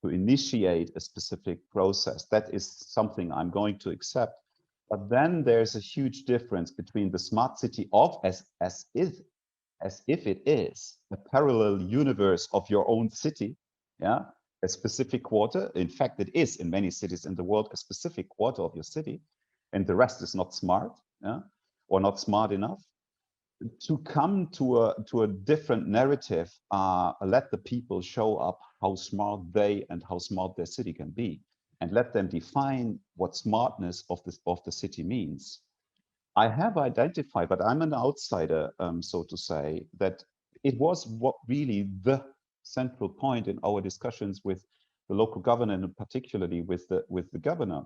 to initiate a specific process. That is something I'm going to accept. But then there's a huge difference between the smart city of as if it is a parallel universe of your own city, yeah, a specific quarter. In fact, it is in many cities in the world a specific quarter of your city, and the rest is not smart, yeah, or not smart enough. To come to a different narrative, let the people show up how smart they and how smart their city can be, and let them define what smartness of the city means. I have identified, but I'm an outsider, so to say, that it was what really the central point in our discussions with the local governor, and particularly with the governor.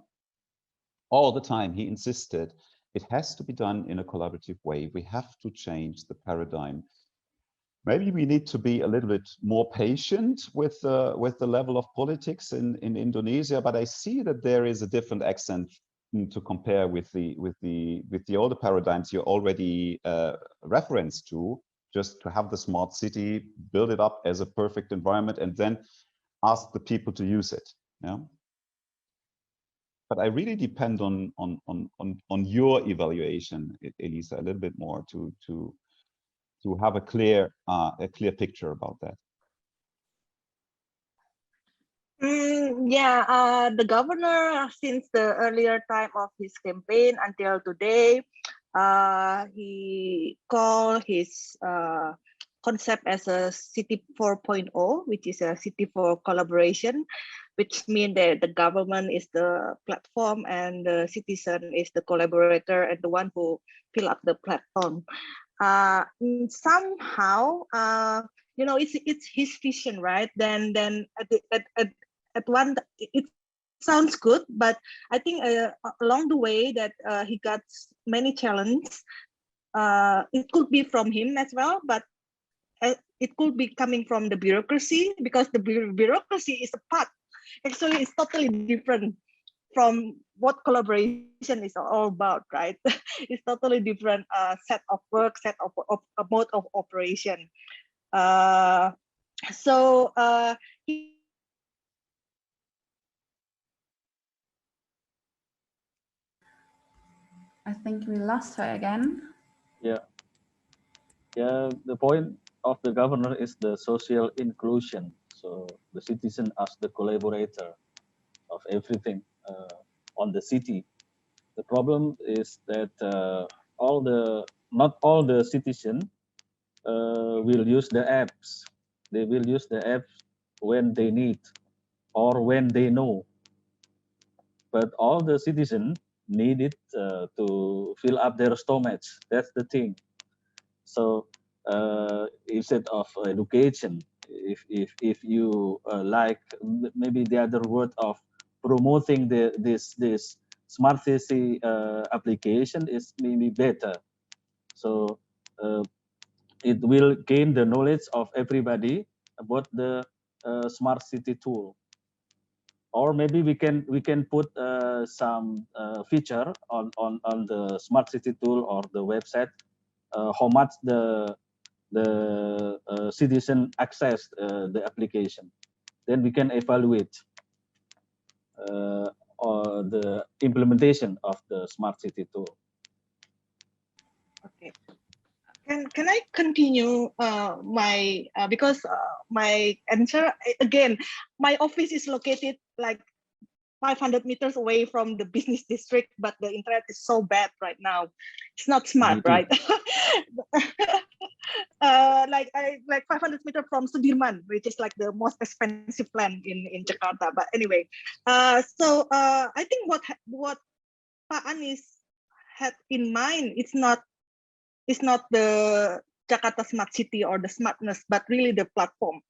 All the time he insisted it has to be done in a collaborative way. We have to change the paradigm. Maybe we need to be a little bit more patient with the level of politics in Indonesia, but I see that there is a different accent to compare with the older paradigms you already referenced to. just to have the smart city, build it up as a perfect environment, and then ask the people to use it. Yeah. But I really depend on your evaluation, Elisa, a little bit more to have a clear picture about that. Yeah, the governor, since the earlier time of his campaign until today, he called his concept as a city 4.0, which is a city for collaboration, which means that the government is the platform and the citizen is the collaborator and the one who fill up the platform. Somehow, you know, it's his vision, right? Then at one, it sounds good, but I think along the way that he got many challenges. It could be from him as well, but it could be coming from the bureaucracy, because the bureaucracy is a part. Actually, it's totally different from what collaboration is all about, right? It's totally different set of work, set of mode of operation. So I think we lost her again. Yeah. The point of the governor is the social inclusion. So the citizen as the collaborator of everything on the city. The problem is that not all the citizens will use the apps. They will use the apps when they need or when they know. But all the citizens need it to fill up their stomachs. That's the thing. So instead of education, if you like, maybe the other word of promoting this smart city application is maybe better. So it will gain the knowledge of everybody about the smart city tool. Or maybe we can put some feature on the smart city tool or the website, how much the citizen access the application. Then we can evaluate or the implementation of the smart city tool. okay. Can I continue my because my answer again, my office is located like 500 meters away from the business district, but the internet is so bad right now. It's not smart, right? Like 500 meters from Sudirman, which is like the most expensive land in Jakarta. But anyway, so I think what Pak Anies had in mind, it's not the Jakarta Smart City or the smartness, but really the platform.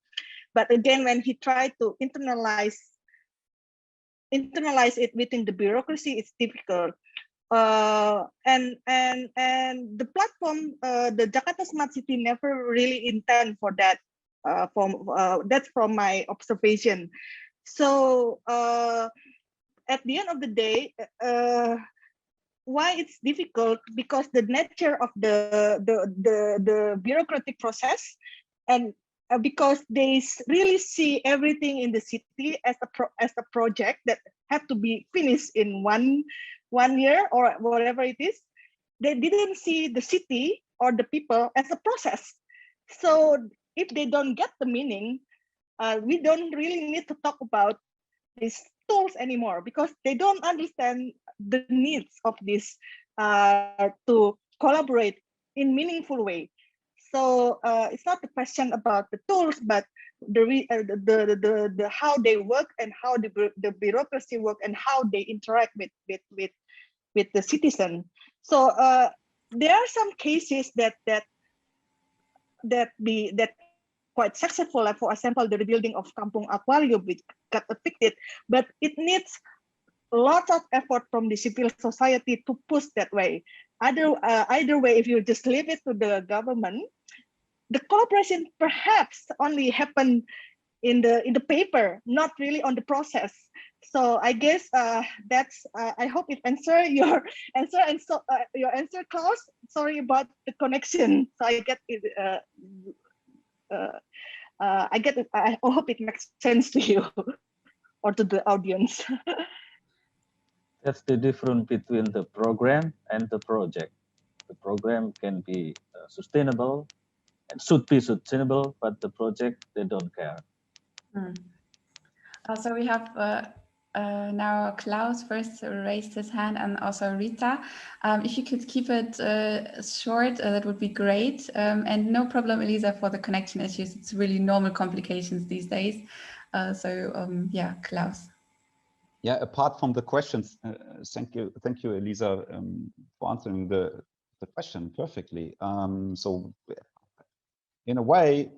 But again, when he tried to internalize it within the bureaucracy, it's difficult. And the platform, the Jakarta Smart City never really intend for that. That's from my observation. So at the end of the day, why it's difficult, because the nature of the bureaucratic process, and because they really see everything in the city as a project that have to be finished in one year or whatever it is. They didn't see the city or the people as a process. So if they don't get the meaning, we don't really need to talk about these tools anymore, because they don't understand the needs of this to collaborate in meaningful way. So it's not a question about the tools, but the how they work and how the bureaucracy work and how they interact with the citizen. So there are some cases that quite successful, like for example the rebuilding of Kampung Aquarium, which got affected, but it needs lots of effort from the civil society to push that way. Either way, if you just leave it to the government, the collaboration perhaps only happen in the paper, not really on the process. So I guess that's. I hope it answer your answer, and so your answer, Klaus. Sorry about the connection. So I get it. I get it. I hope it makes sense to you or to the audience. That's the difference between the program and the project. The program can be sustainable and should be sustainable, but the project, they don't care. So we have now Klaus first raised his hand, and also Rita. If you could keep it short, that would be great. And no problem, Elisa, for the connection issues. It's really normal complications these days. Yeah, Klaus. Yeah, apart from the questions, thank you, Elisa, for answering the question perfectly. So in a way,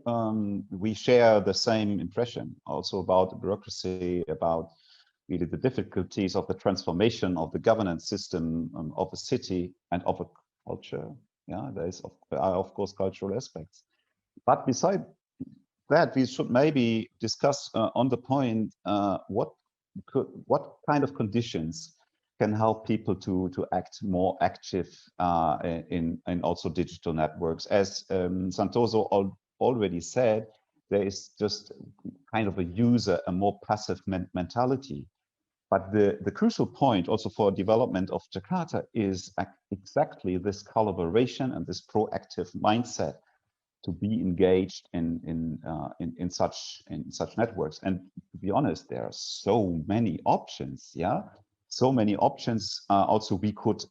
we share the same impression also about the bureaucracy, about really the difficulties of the transformation of the governance system of a city and of a culture. Yeah, there are of course cultural aspects. But beside that, we should maybe discuss on the point what kind of conditions can help people to act more active in also digital networks. As Santoso already said, there is just kind of a more passive mentality. But the crucial point also for development of Jakarta is exactly this collaboration and this proactive mindset to be engaged in such networks. And to be honest, there are so many options. Yeah, so many options also we could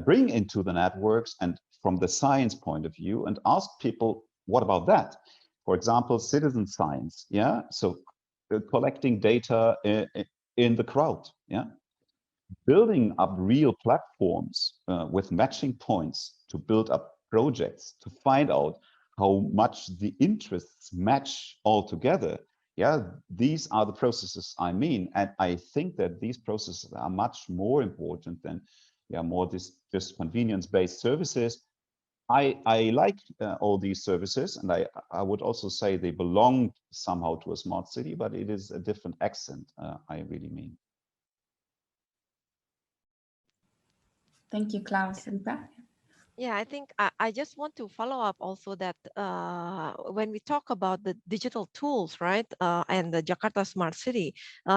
bring into the networks, and from the science point of view, and ask people, what about that? For example, citizen science. Yeah, so collecting data in the crowd. Yeah, building up real platforms with matching points to build up projects, to find out how much the interests match all together. Yeah, these are the processes I mean, and I think that these processes are much more important than more just convenience-based services. I like all these services, and I would also say they belong somehow to a smart city, but it is a different accent, I really mean. Thank you, Klaus. Rita? Yeah, I think I just want to follow up also that when we talk about the digital tools, right, and the Jakarta Smart City,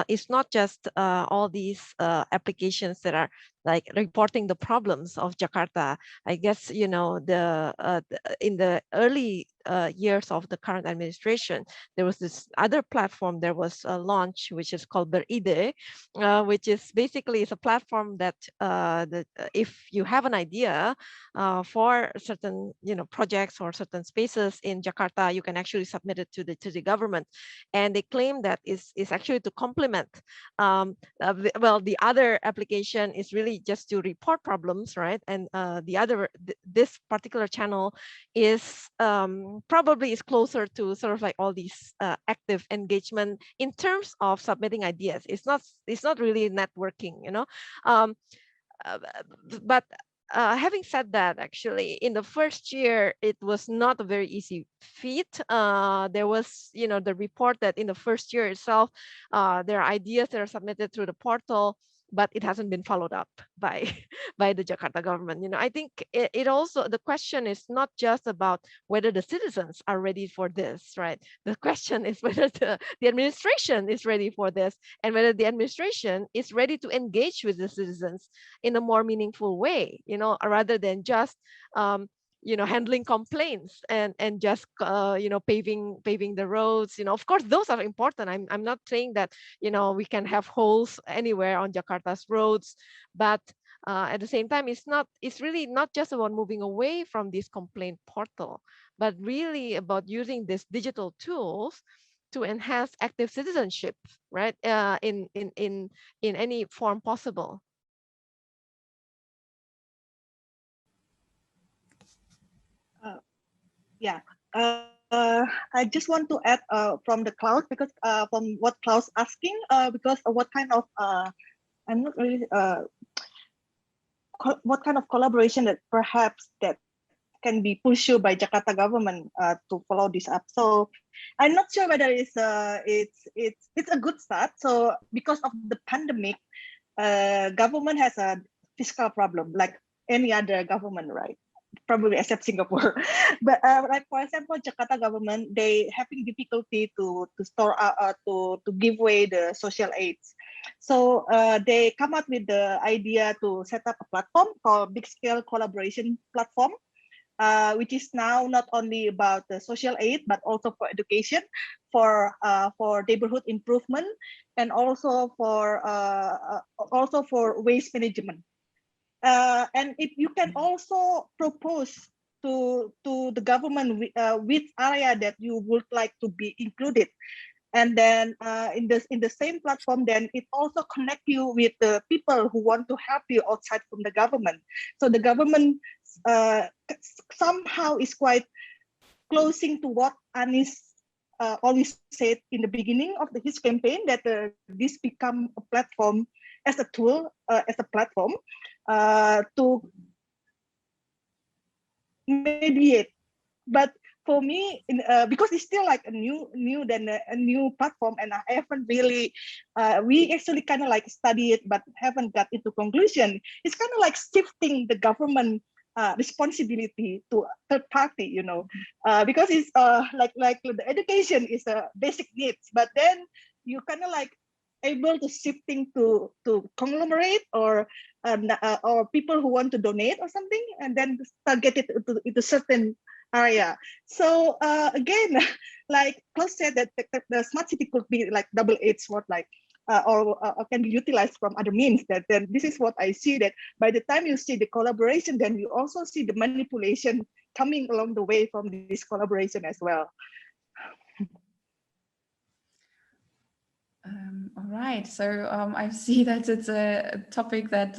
it's not just all these applications that are like reporting the problems of Jakarta. I guess, you know, in the early years of the current administration, there was this other platform that was launched, which is called Beride, which is basically it's a platform that if you have an idea for certain, you know, projects or certain spaces in Jakarta, you can actually submit it to the government, and they claim that is actually to complement. Well, the other application is really just to report problems, right? And this particular channel is probably is closer to sort of like all these active engagement in terms of submitting ideas. It's not really networking, you know. But having said that, actually, in the first year, it was not a very easy feat. There was, you know, the report that in the first year itself, there are ideas that are submitted through the portal, but it hasn't been followed up by the Jakarta government. You know, I think it also, the question is not just about whether the citizens are ready for this, right? The question is whether the administration is ready for this, and whether the administration is ready to engage with the citizens in a more meaningful way, you know, rather than just you know, handling complaints and just you know, paving the roads. You know, of course those are important. I'm not saying that, you know, we can have holes anywhere on Jakarta's roads, but at the same time, it's really not just about moving away from this complaint portal, but really about using these digital tools to enhance active citizenship, right? In any form possible. Yeah. I just want to add from the Klaus, because from what Klaus asking, because what kind of I'm not really what kind of collaboration that perhaps that can be pushed by Jakarta government to follow this up. So I'm not sure whether it's a good start. So because of the pandemic, government has a fiscal problem like any other government, right? Probably except Singapore. But like for example, Jakarta government, they having difficulty to store to give away the social aids. So they come up with the idea to set up a platform called Big Scale Collaboration Platform, which is now not only about the social aid but also for education, for neighborhood improvement, and also for waste management. And if you can also propose to the government which area that you would like to be included, and then in the same platform, then it also connect you with the people who want to help you outside from the government. So the government somehow is quite closing to what Anies always said in the beginning of his campaign, that this become a platform as a tool, as a platform to mediate. But for me, because it's still like a new platform, and I haven't really, we actually kind of like study it, but haven't got into conclusion. It's kind of like shifting the government responsibility to third party, you know, because it's like the education is a basic needs, but then you kind of like able to shifting to conglomerate or people who want to donate or something, and then target it into certain area. So again, like Klaus said, that the smart city could be like double-edged sword, like or can be utilized from other means. That then this is what I see, that by the time you see the collaboration, then you also see the manipulation coming along the way from this collaboration as well. All right, so I see that it's a topic that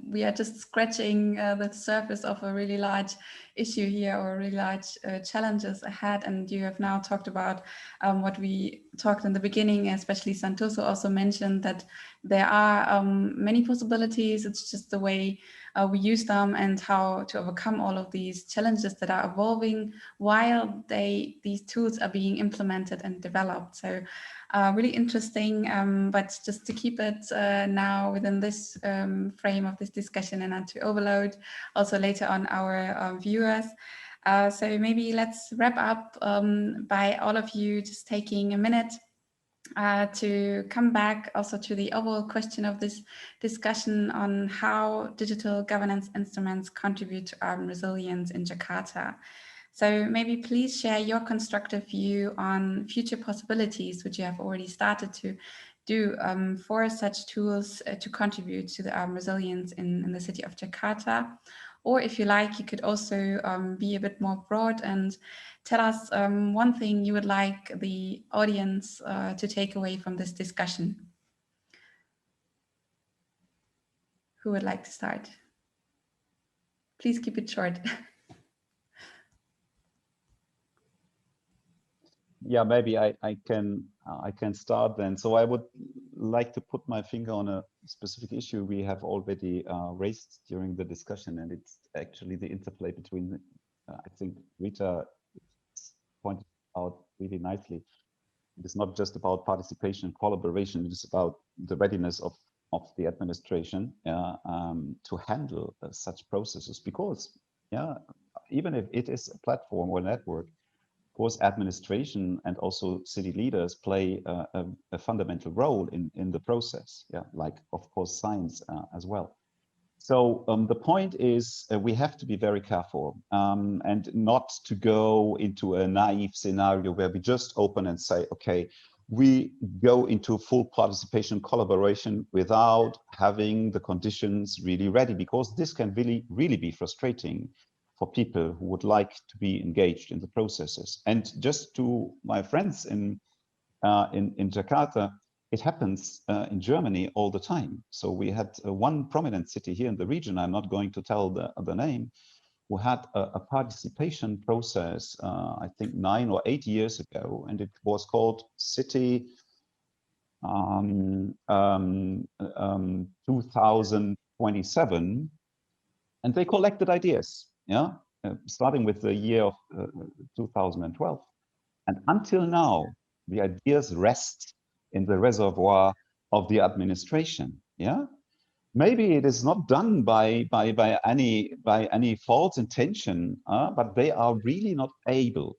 we are just scratching the surface of a really large issue here, or really large challenges ahead. And you have now talked about what we talked in the beginning, especially Santoso also mentioned that there are many possibilities. It's just the way we use them and how to overcome all of these challenges that are evolving while these tools are being implemented and developed. So really interesting, but just to keep it now within this frame of this discussion and not to overload also later on our viewers. So maybe let's wrap up by all of you just taking a minute to come back also to the overall question of this discussion on how digital governance instruments contribute to urban resilience in Jakarta. So maybe please share your constructive view on future possibilities, which you have already started to do for such tools to contribute to the urban resilience in the city of Jakarta. Or if you like, you could also be a bit more broad and tell us one thing you would like the audience to take away from this discussion. Who would like to start? Please keep it short. Yeah, maybe I can start then. So I would like to put my finger on a specific issue we have already raised during the discussion, and it's actually the interplay between, I think Rita pointed out really nicely. It's not just about participation and collaboration, it is about the readiness of the administration to handle such processes, because even if it is a platform or a network, of course, administration and also city leaders play a fundamental role in the process, like, of course, science as well. So the point is we have to be very careful and not to go into a naive scenario where we just open and say, okay, we go into full participation collaboration without having the conditions really ready, because this can really be frustrating for people who would like to be engaged in the processes. And just to my friends in Jakarta, it happens in Germany all the time. So we had one prominent city here in the region, I'm not going to tell the name, who had a participation process, I think 9 or 8 years ago, and it was called City 2027, and they collected ideas. starting with the year of 2012. And until now, the ideas rest in the reservoir of the administration. Yeah, maybe it is not done by any false intention, but they are really not able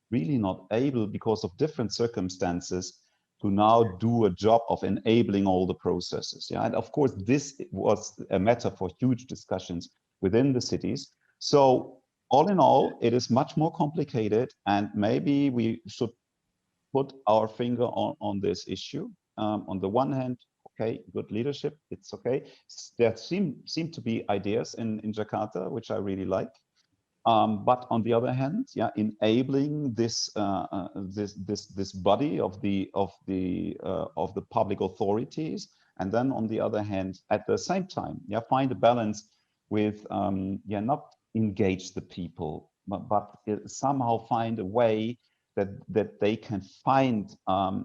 because of different circumstances to now do a job of enabling all the processes. Yeah, and of course this was a matter for huge discussions within the cities. So all in all, it is much more complicated, and maybe we should put our finger on this issue. On the one hand, okay, good leadership, it's okay. There seem to be ideas in Jakarta, which I really like. But on the other hand, yeah, enabling this this body of the public authorities, and then on the other hand, at the same time, yeah, find a balance with yeah, not engage the people, but somehow find a way that they can find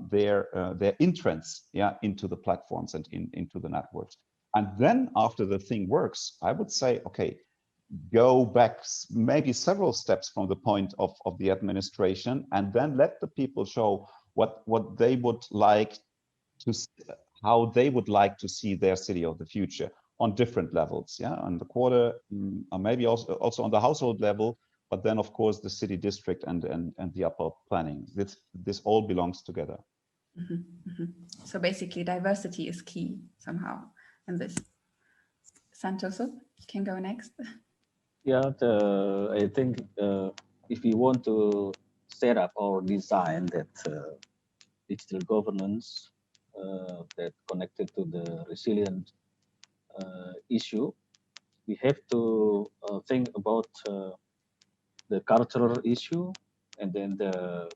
their entrance, yeah, into the platforms and into the networks. And then after the thing works, I would say, okay, go back maybe several steps from the point of the administration, and then let the people show what they would like to, how they would like to see their city of the future on different levels, yeah, on the quarter, or maybe also on the household level, but then of course the city district and the upper planning. This all belongs together. So basically diversity is key somehow in this. Santoso, you can go next. Yeah, I think if we want to set up or design that digital governance that connected to the resilient issue, we have to think about the cultural issue, and then the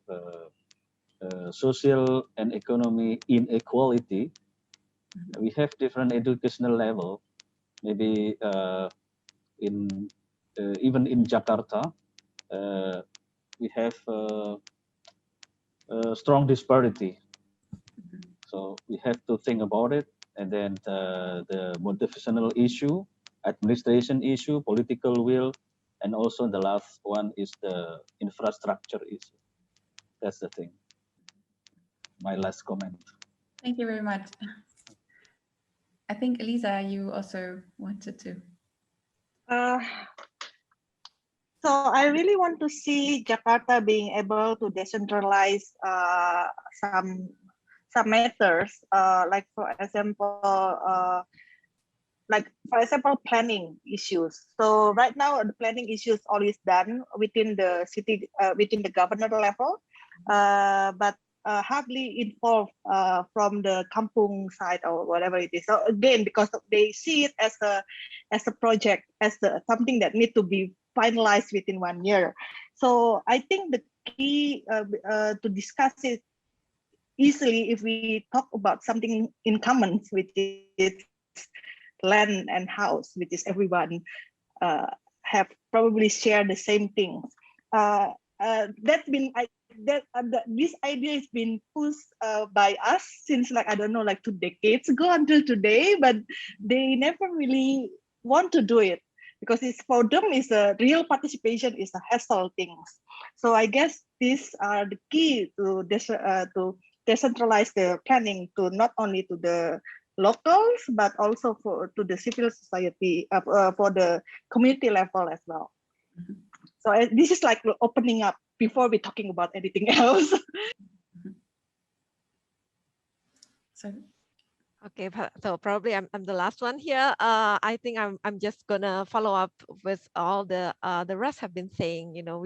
social and economy inequality. We have different educational level. Maybe in even in Jakarta, we have strong disparity. So we have to think about it, and then the motivational issue, administration issue, political will, and also the last one is the infrastructure issue. That's the thing. My last comment. Thank you very much. I think Elisa, you also wanted to. So I really want to see Jakarta being able to decentralize some matters, like for example, planning issues. So right now the planning issues always done within the city, within the governor level, but hardly involved from the kampung side or whatever it is. So again, because they see it as a project, as something that need to be finalized within 1 year. So I think the key to discuss it easily if we talk about something in common, which is land and house, which is everyone have probably shared the same things. That's been this idea has been pushed by us since I don't know, 2 decades ago until today, but they never really want to do it because it's for them is a real participation is a hassle things. So I guess these are the key to decentralize the planning to not only to the locals but also to the civil society, for the community level as well. So this is like opening up before we're talking about anything else. So, okay, so probably I'm the last one here. I think I'm just gonna follow up with all the rest have been saying. You know,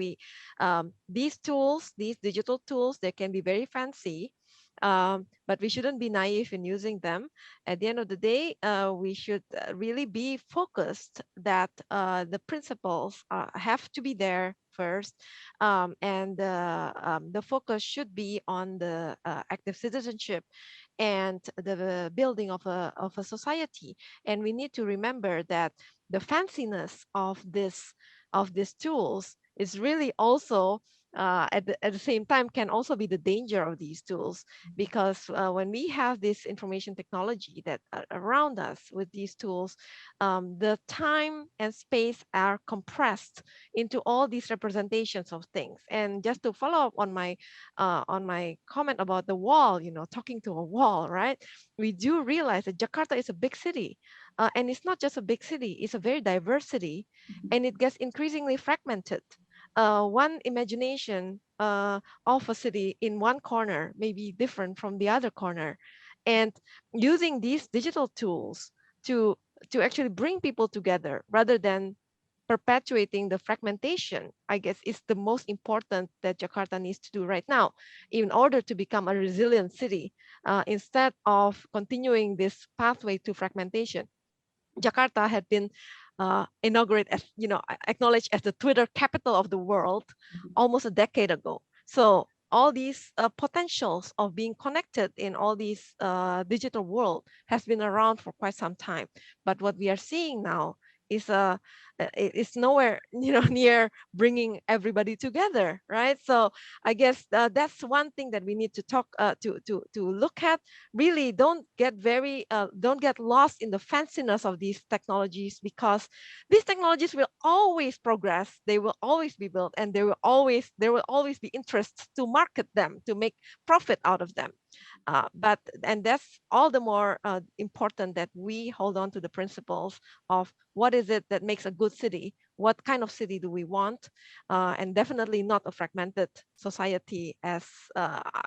these tools, these digital tools, they can be very fancy, but we shouldn't be naive in using them. At the end of the day, we should really be focused that the principles have to be there first, and the focus should be on the active citizenship and the building of a society. And we need to remember that the fanciness of these tools is really also at the same time can also be the danger of these tools, because when we have this information technology that are around us with these tools, the time and space are compressed into all these representations of things. And just to follow up on my comment about the wall, talking to a wall, right? We do realize that Jakarta is a big city, and it's not just a big city, it's a very diverse city, and it gets increasingly fragmented. One imagination of a city in one corner may be different from the other corner. And using these digital tools to actually bring people together rather than perpetuating the fragmentation, I guess, is the most important that Jakarta needs to do right now in order to become a resilient city, instead of continuing this pathway to fragmentation. Jakarta had been inaugurated as, acknowledged as the Twitter capital of the world almost a decade ago. So all these potentials of being connected in all these digital world has been around for quite some time. But what we are seeing now is it's nowhere near bringing everybody together, right? So I guess that's one thing that we need to talk to look at. Really, don't get lost in the fanciness of these technologies, because these technologies will always progress, they will always be built, and there will always be interest to market them, to make profit out of them. And that's all the more important that we hold on to the principles of what is it that makes a good city, what kind of city do we want, and definitely not a fragmented society as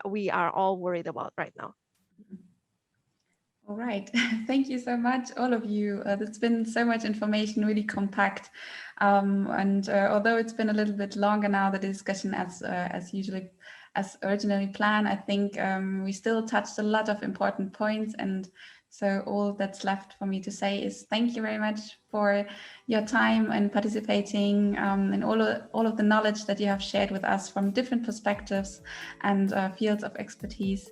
we are all worried about right now. All right, thank you so much, all of you. There's been so much information, really compact. And although it's been a little bit longer now, the discussion as originally planned, I think we still touched a lot of important points. And so all that's left for me to say is thank you very much for your time and participating in all of the knowledge that you have shared with us from different perspectives and fields of expertise.